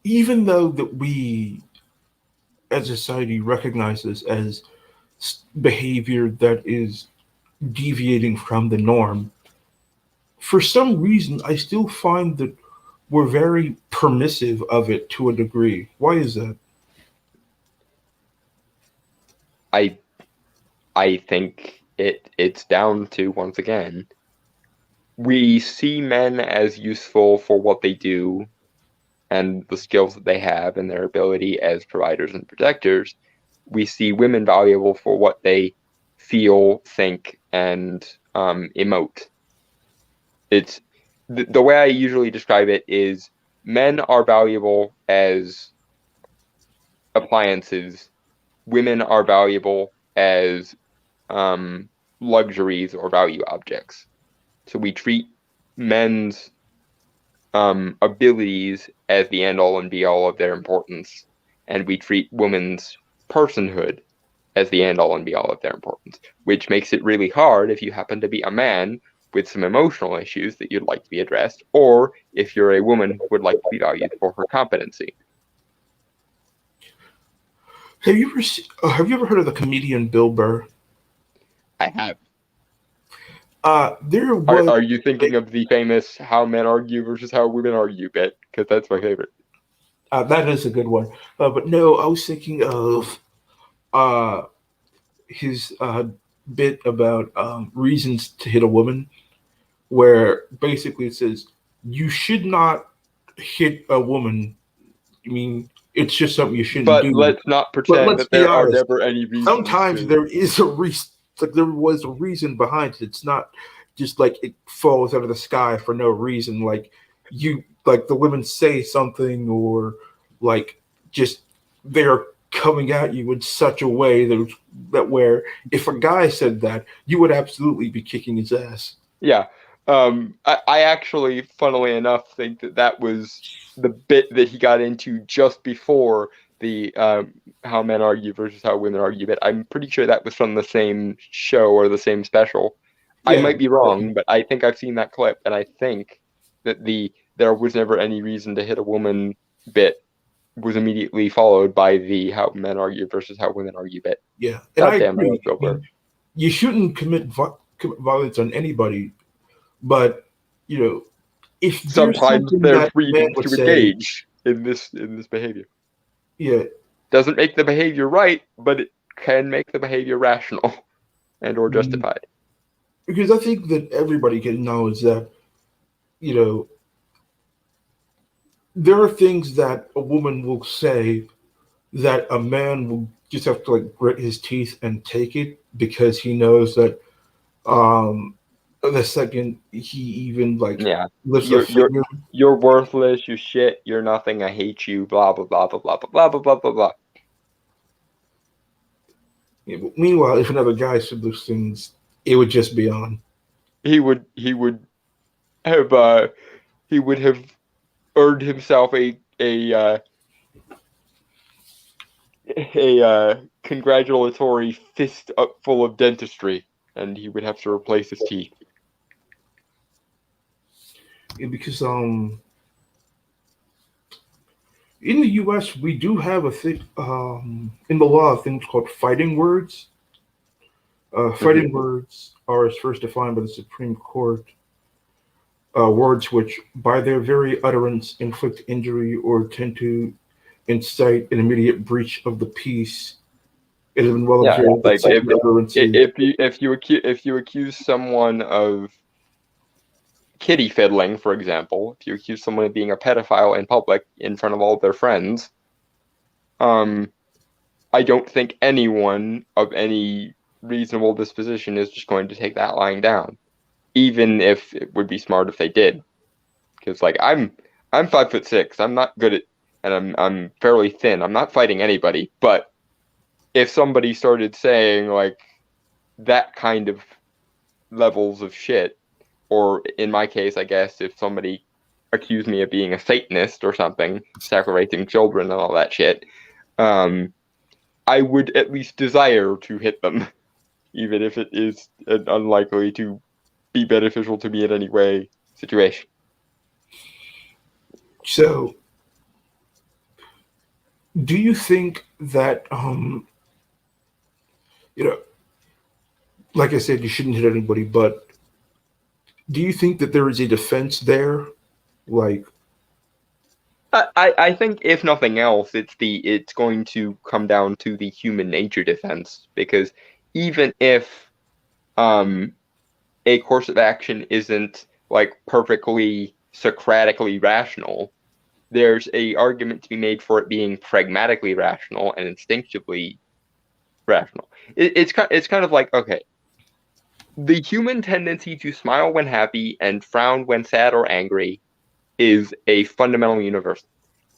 even though that we as a society recognize this as behavior that is deviating from the norm, for some reason, I still find that we're very permissive of it to a degree. Why is that? I I think it's down to, once again, we see men as useful for what they do and the skills that they have and their ability as providers and protectors. We see women valuable for what they feel, think, and emote. It's the way I usually describe it is men are valuable as appliances, women are valuable as um, luxuries or value objects. So we treat men's abilities as the end all and be all of their importance, and we treat women's personhood as the end all and be all of their importance, which makes it really hard if you happen to be a man with some emotional issues that you'd like to be addressed, or if you're a woman who would like to be valued for her competency. Have you ever heard of the comedian Bill Burr? I have. There Are, was are you thinking of the famous how men argue versus how women argue bit? Because that's my favorite. that is a good one. But no, I was thinking of uh, his bit about reasons to hit a woman, where basically it says you should not hit a woman. I mean, it's just something you shouldn't But do. let's not But pretend let's that be there are honest. never any reasons Sometimes to. there is a reason. Like there was a reason behind it. It's not just like it falls out of the sky for no reason. Like like the women say something, or like just they're coming at you in such a way that where if a guy said that, you would absolutely be kicking his ass. Yeah. I actually, funnily enough, think that that was the bit that he got into just before the how men argue versus how women argue bit. I'm pretty sure that was from the same show or the same special. I Yeah, might be wrong, but I think I've seen that clip, and I think that the there was never any reason to hit a woman bit was immediately followed by the how men argue versus how women argue bit. yeah, and I God damn, I agree. love Bill I Burr. mean, you shouldn't commit violence on anybody, but you know, if there's Sometimes something there's that man reasons would to say, engage in this behavior. yeah, Doesn't make the behavior right, but it can make the behavior rational and or mm, justified. because I think that everybody can acknowledge that you know there are things that a woman will say that a man will just have to like grit his teeth and take it because he knows that um the second he even like Yeah. lifts a You're you're finger, you're worthless, you shit, you're nothing, I hate you, blah blah blah blah blah blah blah blah blah blah. meanwhile, if another guy said those things, it would just be on. He would have he would have earned himself a congratulatory fist up full of dentistry, and he would have to replace his teeth. Yeah, because in the U.S. we do have a thing in the law things called fighting words. Mhm. Fighting words are as first defined by the Supreme Court words which, by their very utterance, inflict injury or tend to incite an immediate breach of the peace. It has been well Yeah, observed that like such utterances. if you accuse someone of kitty fiddling, for example, if you accuse someone of being a pedophile in public in front of all of their friends, um, I don't think anyone of any reasonable disposition is just going to take that lying down, even if it would be smart if they did. Because like I'm 5'6", I'm not good at, and I'm fairly thin. I'm not fighting anybody, but if somebody started saying like that kind of levels of shit, or in my case, I guess if somebody accused me of being a Satanist or something, sacrificing children and all that shit, um, I would at least desire to hit them, even if it is an unlikely to be beneficial to me in any way situation. So, do you think that you know, like I said, you shouldn't hit anybody, but do you think that there is a defense there? Like, I think if nothing else, it's going to come down to the human nature defense because even if um a course of action isn't like perfectly Socratically rational. There's a argument to be made for it being pragmatically rational and instinctively rational. It's kind of like, okay, the human tendency to smile when happy and frown when sad or angry is a fundamental universal,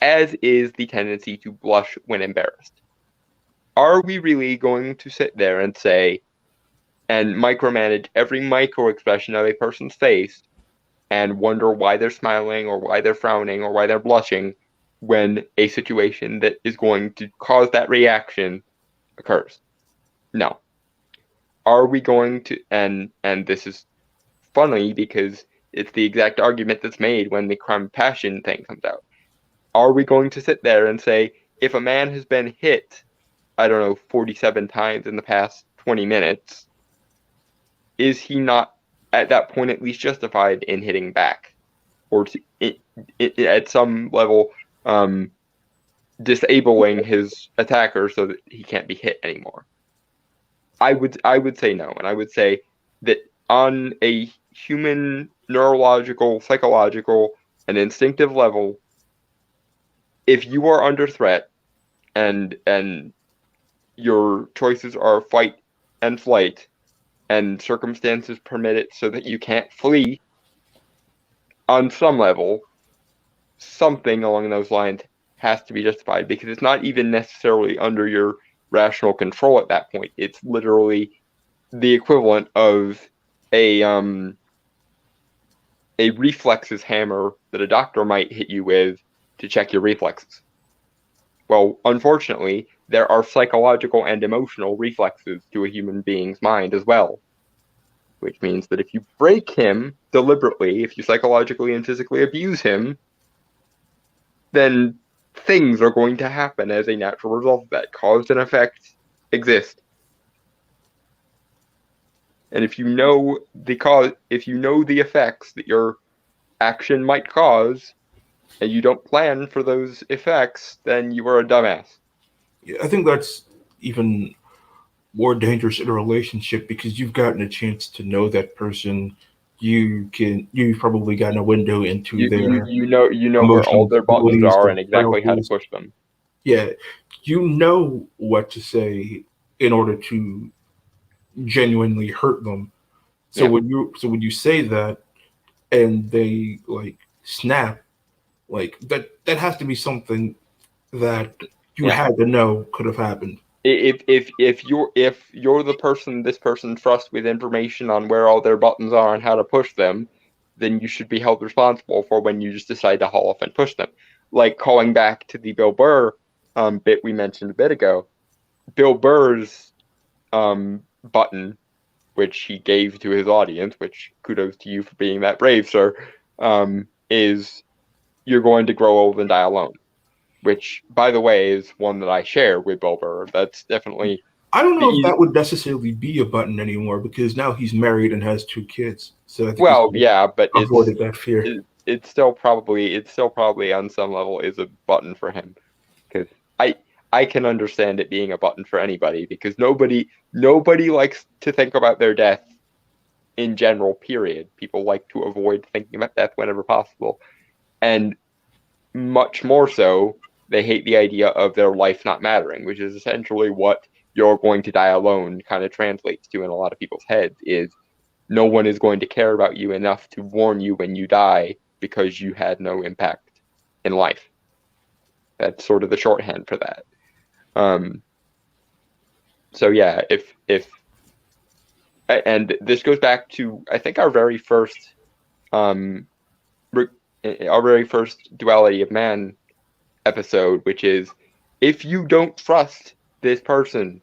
as is the tendency to blush when embarrassed. Are we really going to sit there and say and micromanage every micro expression of a person's face and wonder why they're smiling or why they're frowning or why they're blushing when a situation that is going to cause that reaction occurs? No. Are we going to, and this is funny because it's the exact argument that's made when the crime of passion thing comes out. Are we going to sit there and say, if a man has been hit, I don't know, 47 times in the past 20 minutes, is he not at that point at least justified in hitting back? Or at some level, disabling his attacker so that he can't be hit anymore? I would say no, and I would say that on a human neurological, psychological, and instinctive level, if you are under threat and your choices are fight and flight, and circumstances permit it so that you can't flee, on some level, something along those lines has to be justified because it's not even necessarily under your rational control at that point. It's literally the equivalent of a um a reflexes hammer that a doctor might hit you with to check your reflexes. Well, unfortunately, there are psychological and emotional reflexes to a human being's mind as well, which means that if you break him deliberately, if you psychologically and physically abuse him, then things are going to happen as a natural result of that. Cause and effect exist. And if you know the cause, if you know the effects that your action might cause, and you don't plan for those effects, then you are a dumbass. Yeah, I think that's even more dangerous in a relationship because you've gotten a chance to know that person. You've probably gotten a window into their You know where all emotional their buttons abilities, are their and exactly how to frailties. push them. Yeah, you know what to say in order to genuinely hurt them. Yeah, So when you say that and they like snap, like that has to be something that you yeah. had to know could have happened. If you're the person this person trusts with information on where all their buttons are and how to push them, then you should be held responsible for when you just decide to haul off and push them. Like calling back to the Bill Burr bit we mentioned a bit ago. Bill Burr's button, which he gave to his audience, which kudos to you for being that brave, sir, is you're going to grow old and die alone. Which, by the way, is one that I share with Bill Burr. That's definitely I don't know if the that would necessarily be a button anymore because now he's married and has two kids. So I think he's well, yeah, but avoided that fear. it's still probably on some level is a button for him because I can understand it being a button for anybody because nobody likes to think about their death in general. Period. People like to avoid thinking about death whenever possible, and much more so, they hate the idea of their life not mattering, which is essentially what you're going to die alone kind of translates to in a lot of people's heads is no one is going to care about you enough to warn you when you die because you had no impact in life. That's sort of the shorthand for that. Um, so yeah, if and this goes back to I think um our very first duality of man episode, which is if you don't trust this person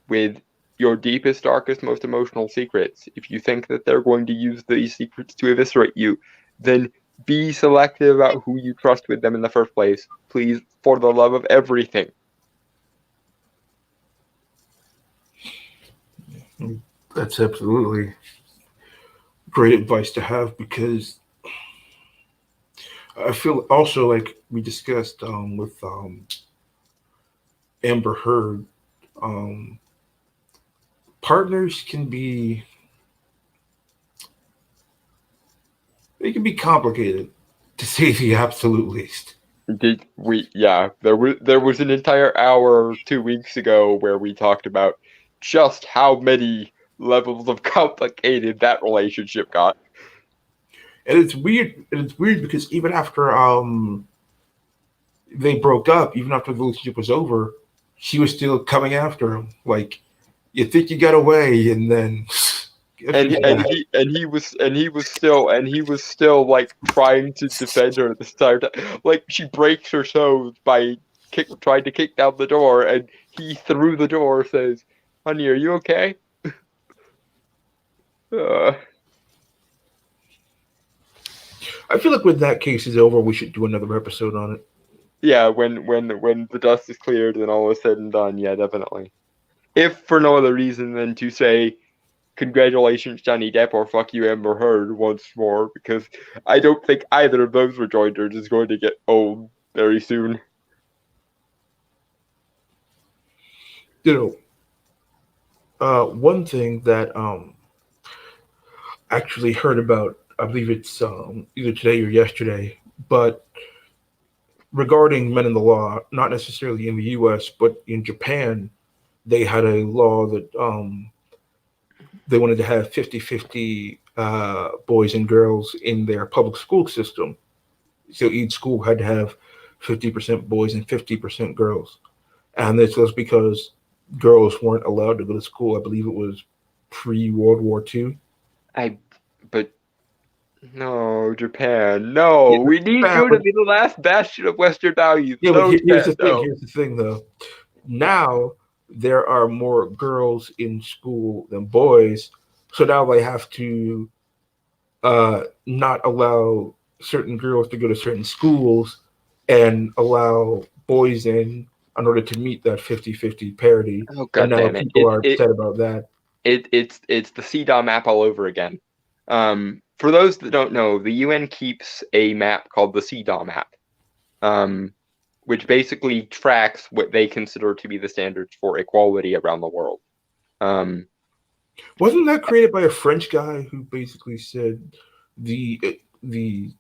with your deepest, darkest, most emotional secrets, if you think that they're going to use these secrets to eviscerate you, then be selective about who you trust with them in the first place. Please, for the love of everything. That's absolutely great advice to have because I feel also like we discussed with Amber Heard, um, partners can be It can be complicated, to say the absolute least. Did we? Yeah, there was an entire hour 2 weeks ago where we talked about just how many levels of complicated that relationship got. And it's weird. And it's weird because even after they broke up, even after the relationship was over, she was still coming after him. Like, you think you got away, and then guess And what he, you and got? he was still like trying to defend her at the entire time. Like she breaks her toes by trying to kick down the door, and he through the door says, "Honey, are you okay?" Uh, I feel like when that case is over, we should do another episode on it. yeah, when the dust is cleared and all is said and done, yeah, definitely. If for no other reason than to say congratulations Johnny Depp or fuck you Amber Heard once more, because I don't think either of those rejoinders is going to get old very soon. You one thing that actually heard about, I believe it's either today or yesterday, but regarding men in the law, not necessarily in the U.S., but in Japan, they had a law that they wanted to have 50-50 boys and girls in their public school system. So each school had to have 50% boys and 50% girls. And this was because girls weren't allowed to go to school. I believe it was pre World War II. I but no, Japan. No, Yeah, we need you to but be the last bastion of Western values. yeah, but No, here's Japan, the thing. no. Here's the thing, though. Now there are more girls in school than boys, so now they have to not allow certain girls to go to certain schools and allow boys in order to meet that 50-50 parity. Oh And god now damn it. people are upset about that. It's the CDAW map all over again. For those that don't know, the UN keeps a map called the CDAW map, um, which basically tracks what they consider to be the standards for equality around the world. Um, Wasn't that created by a French guy who basically said the the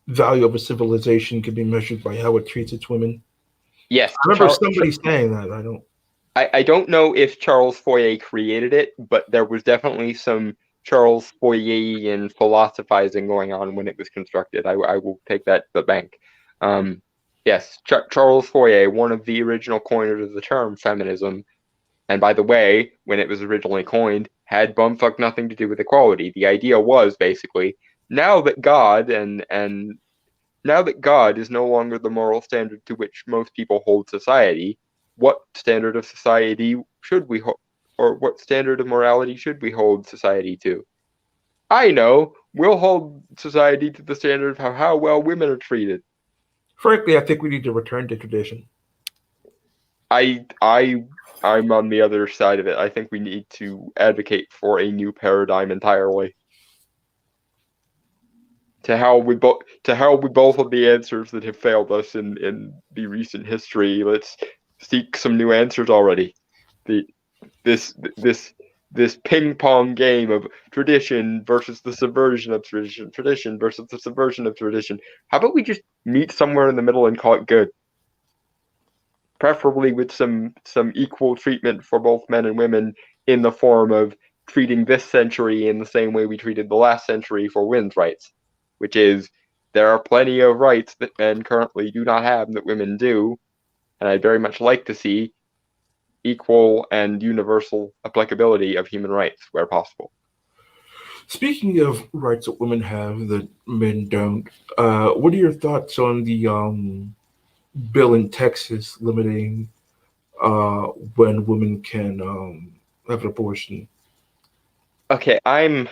value of a civilization can be measured by how it treats its women? yes, I remember somebody saying that. I don't. I don't know if Charles Fourier created it, but there was definitely some Charles Fourierian philosophizing going on when it was constructed. I will take that to the bank. Um, yes, Charles Fourier, one of the original coiners of the term feminism, and by the way, when it was originally coined, had bumfuck nothing to do with equality. The idea was basically now that God is no longer the moral standard to which most people hold society, what standard of society should we hold, or what standard of morality should we hold society to? I know, we'll hold society to the standard of how well women are treated. Frankly, I think we need to return to tradition. I I I'm on the other side of it. I think we need to advocate for a new paradigm entirely. To hell with both of the answers that have failed us in the recent history. Let's seek some new answers already. The this this this ping pong game of tradition versus the subversion of tradition, tradition versus the subversion of tradition. How about we just meet somewhere in the middle and call it good? Preferably with some equal treatment for both men and women in the form of treating this century in the same way we treated the last century for women's rights, which is there are plenty of rights that men currently do not have that women do, and I'd very much like to see equal and universal applicability of human rights where possible. Speaking of rights that women have that men don't, what are your thoughts on the bill in Texas limiting uh, when women can have an abortion? Okay, I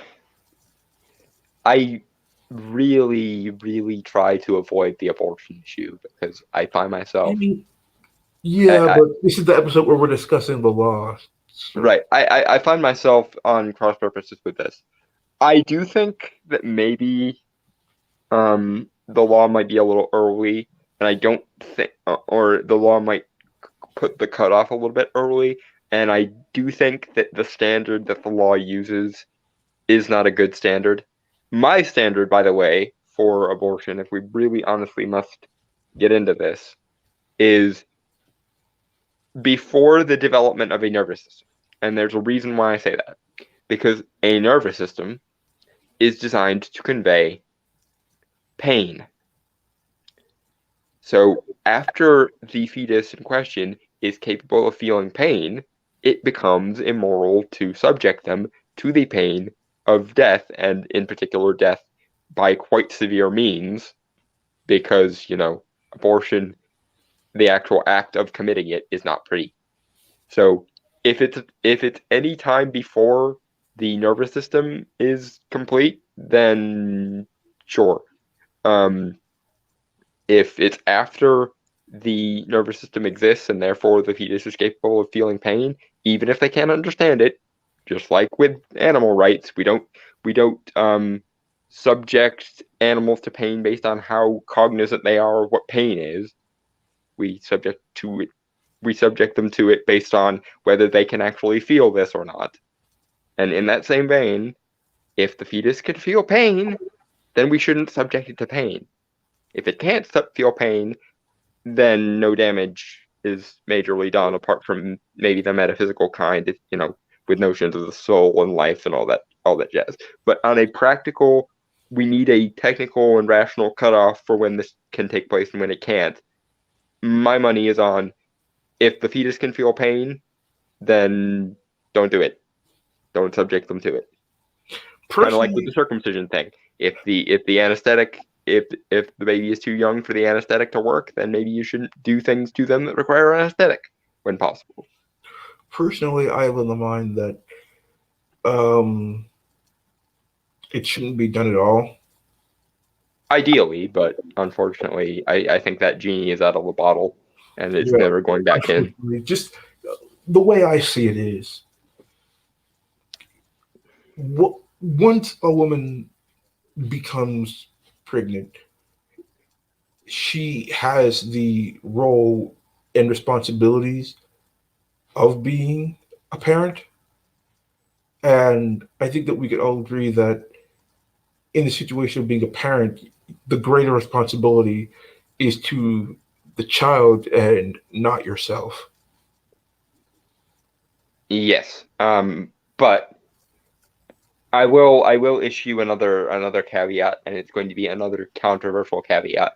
really, really try to avoid the abortion issue because I find I myself mean, I, yeah, I but this is the episode where we're discussing the law. So right. I find myself on cross purposes with this. I do think that maybe the law might be a little early, and I don't think, or the law might put the cutoff a little bit early, and I do think that the standard that the law uses is not a good standard. My standard, by the way, for abortion, if we really honestly must get into this, is before the development of a nervous system. And there's a reason why I say that. Because a nervous system is designed to convey pain. So after the fetus in question is capable of feeling pain, it becomes immoral to subject them to the pain of death, and in particular, death by quite severe means, because, abortion, the actual act of committing it, is not pretty. So if it's any time before the nervous system is complete, then sure. Um, if it's after the nervous system exists and therefore the fetus is capable of feeling pain, even if they can't understand it, just like with animal rights, we don't subject animals to pain based on how cognizant they are of what pain is. We subject to it we subject them to it based on whether they can actually feel this or not. And in that same vein, if the fetus can feel pain, then we shouldn't subject it to pain. If it can't feel pain, then no damage is majorly done, apart from maybe the metaphysical kind, with notions of the soul and life and all that jazz. But on a practical, we need a technical and rational cutoff for when this can take place and when it can't. My money is on, if the fetus can feel pain, then don't do it. Don't subject them to it. Kind of like with the Personally, circumcision thing. If the anesthetic if the baby is too young for the anesthetic to work, then maybe you shouldn't do things to them that require anesthetic when possible. personally, I have in the mind that um, it shouldn't be done at all. Ideally, but unfortunately, I think that genie is out of the bottle and it's Yeah, never going back in. unfortunately, just the way I see it is, once a woman becomes pregnant, she has the role and responsibilities of being a parent. And I think that we could all agree that in the situation of being a parent, the greater responsibility is to the child and not yourself. Yes. But I will issue another caveat, and it's going to be another controversial caveat,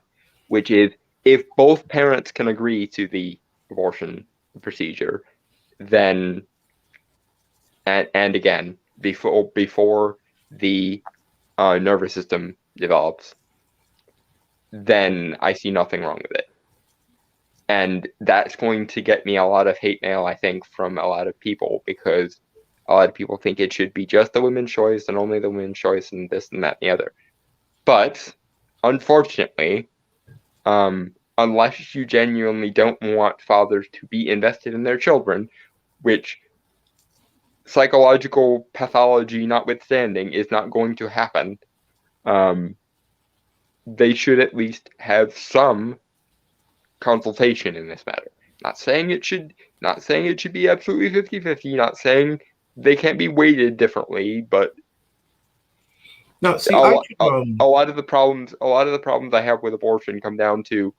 which is, if both parents can agree to the abortion procedure, then, and again, before the nervous system develops, then I see nothing wrong with it. And that's going to get me a lot of hate mail, I think, from a lot of people, because a lot of people think it should be just the women's choice and only the women's choice and this and that and the other. But unfortunately, unless you genuinely don't want fathers to be invested in their children, which, psychological pathology notwithstanding, is not going to happen, um, they should at least have some consultation in this matter. Not saying it should be absolutely 50-50, not saying they can't be weighted differently, but Now, see, a I lot, can, a lot of the problems I have with abortion come down to,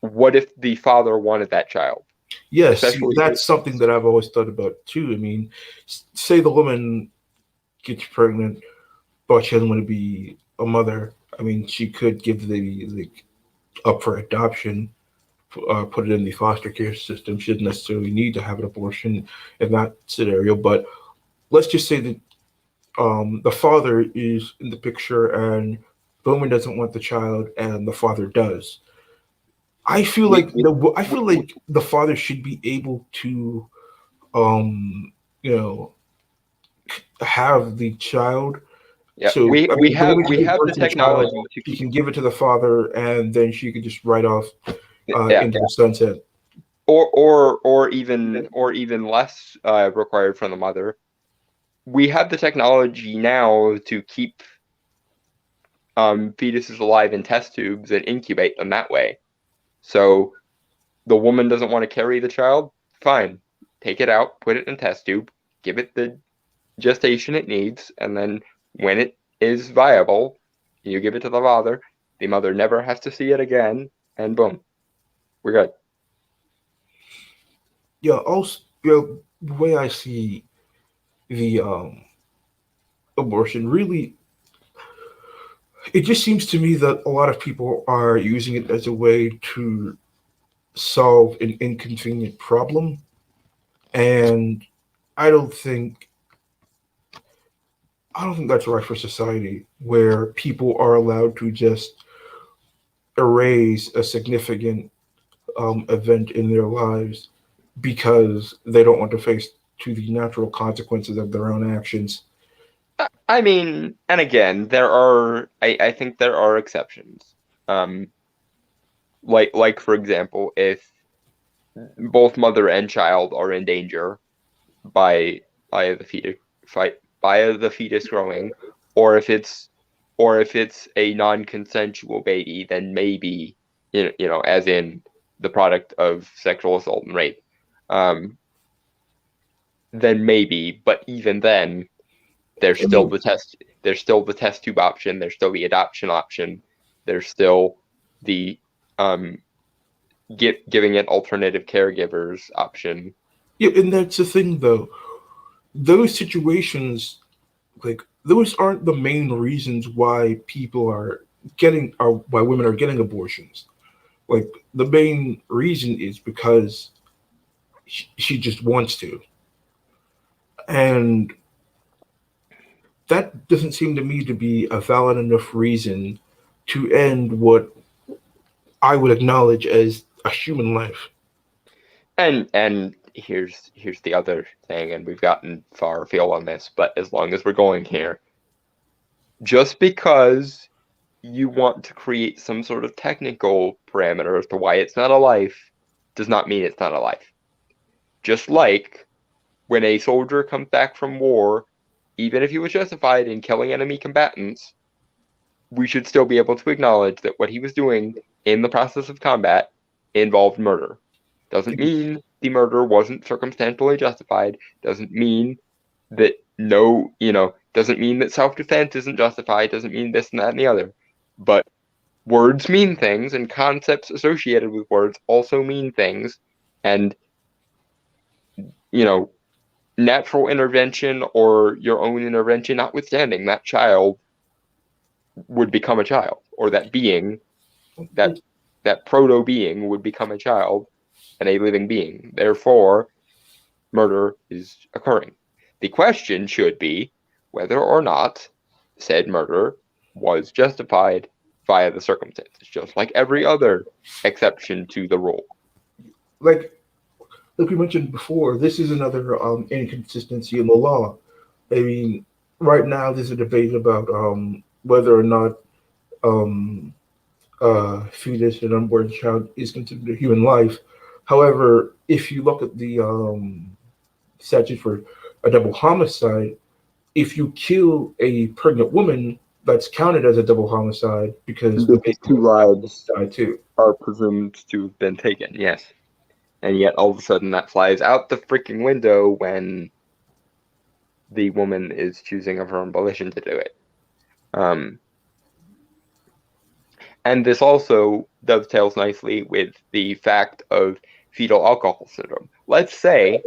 what if the father wanted that child, yes, see, especially. that's something that I've always thought about too. I mean, say the woman gets pregnant, but she doesn't want to be a mother. I mean, she could give the up for adoption, put it in the foster care system. She doesn't necessarily need to have an abortion in that scenario. But let's just say that the father is in the picture and the woman doesn't want the child and the father does. we, we, I we, feel we like the father should be able to um, you know have the child. yeah, So we I we mean, the have woman can we give have birth the to the child. technology to She keep. can give it to the father, and then she could just write off Yeah, into the sunset. or even less required from the mother. We have the technology now to keep fetuses alive in test tubes and incubate them that way. So the woman doesn't want to carry the child, fine. Take it out, put it in a test tube, give it the gestation it needs, and then when it is viable, you give it to the father, the mother never has to see it again, and boom, we're good. Yeah, also, the way I see the abortion, really, it just seems to me that a lot of people are using it as a way to solve an inconvenient problem, and I don't think I don't think that's right for society, where people are allowed to just erase a significant event in their lives because they don't want to face to the natural consequences of their own actions. I mean, and again, I think there are exceptions. Um, like for example, if both mother and child are in danger by by the fetus by the fetus growing, or if it's a non-consensual baby, then maybe as in the product of sexual assault and rape, um, then maybe. But even then, I mean, there's still the test tube option. There's still the adoption option. There's still the um, giving it alternative caregivers option. yeah, and that's the thing, though. Those situations, like those aren't the main reasons why people are why women are getting abortions. Like the main reason is because she just wants to, and that doesn't seem to me to be a valid enough reason to end what I would acknowledge as a human life. And here's the other thing, and we've gotten far afield on this, but as long as we're going here, just because you want to create some sort of technical parameter as to why it's not a life does not mean it's not a life. Just like when a soldier comes back from war, even if he was justified in killing enemy combatants, we should still be able to acknowledge that what he was doing in the process of combat involved murder. Doesn't mean the murder wasn't circumstantially justified, doesn't mean that doesn't mean that self-defense isn't justified, doesn't mean this and that and the other. But words mean things, and concepts associated with words also mean things. And, you know, natural intervention or your own intervention notwithstanding, that child would become a child, or that being, that that proto being would become a child and a living being. Therefore, murder is occurring. The question should be whether or not said murder was justified via the circumstances, just like every other exception to the rule. Like like we mentioned before, this is another inconsistency in the law. I mean, right now there's a debate about whether or not um, fetus and unborn child is considered a human life. However, if you look at the statute for a double homicide, if you kill a pregnant woman, that's counted as a double homicide because the Because baby two will lives die too. are presumed to have been taken, yes. And yet all of a sudden that flies out the freaking window when the woman is choosing of her own volition to do it. Um, and this also dovetails nicely with the fact of fetal alcohol syndrome. Let's say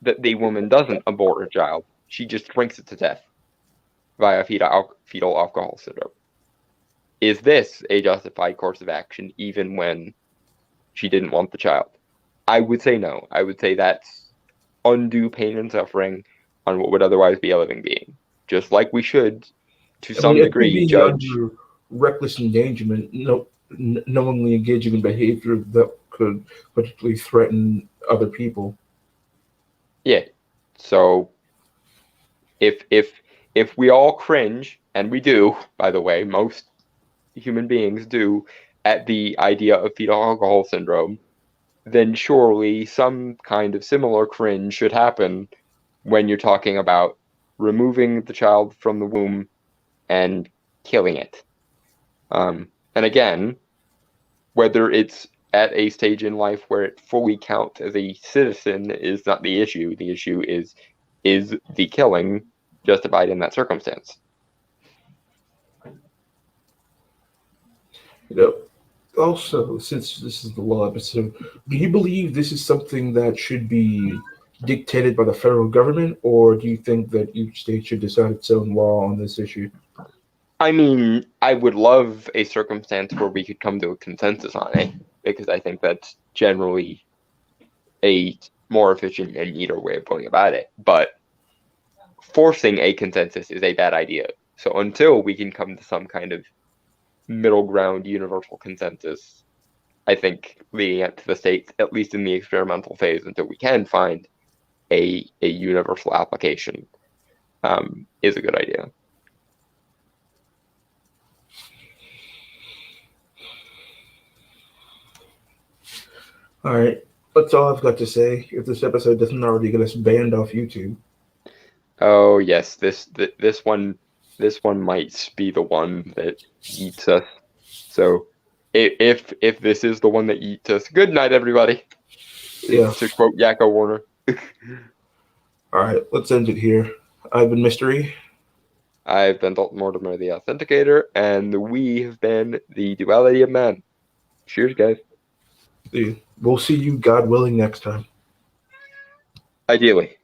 that the woman doesn't abort her child, she just drinks it to death via fetal alcohol syndrome. Is this a justified course of action even when she didn't want the child? I would say no. I would say that's undue pain and suffering on what would otherwise be a living being. Just like we should, to I mean, some it could degree, be judge. under reckless endangerment, knowingly engaging in behavior that could potentially threaten other people. Yeah. So if we all cringe, and we do, by the way, most human beings do, at the idea of fetal alcohol syndrome, then surely some kind of similar cringe should happen when you're talking about removing the child from the womb and killing it. And again, whether it's at a stage in life where it fully counts as a citizen is not the issue. The issue is the killing justified in that circumstance? You know, also, since this is the law episode, do you believe this is something that should be dictated by the federal government, or do you think that each state should decide its own law on this issue? I mean, I would love a circumstance where we could come to a consensus on it, because I think that's generally a more efficient and neater way of going about it. But forcing a consensus is a bad idea. So until we can come to some kind of middle ground universal consensus, I think leading it to the states, at least in the experimental phase, until we can find a universal application, is a good idea. All right, that's all I've got to say. If this episode doesn't already get us banned off YouTube, Oh yes, this one might be the one that eats us. So if this is the one that eats us, good night, everybody. yeah. To quote Yakko Warner. All right, let's end it here. I've been Mystery. I've been Dalton Mortimer, the Authenticator, and we have been the Duality of Man. Cheers, guys. We'll see you, God willing, next time. Ideally.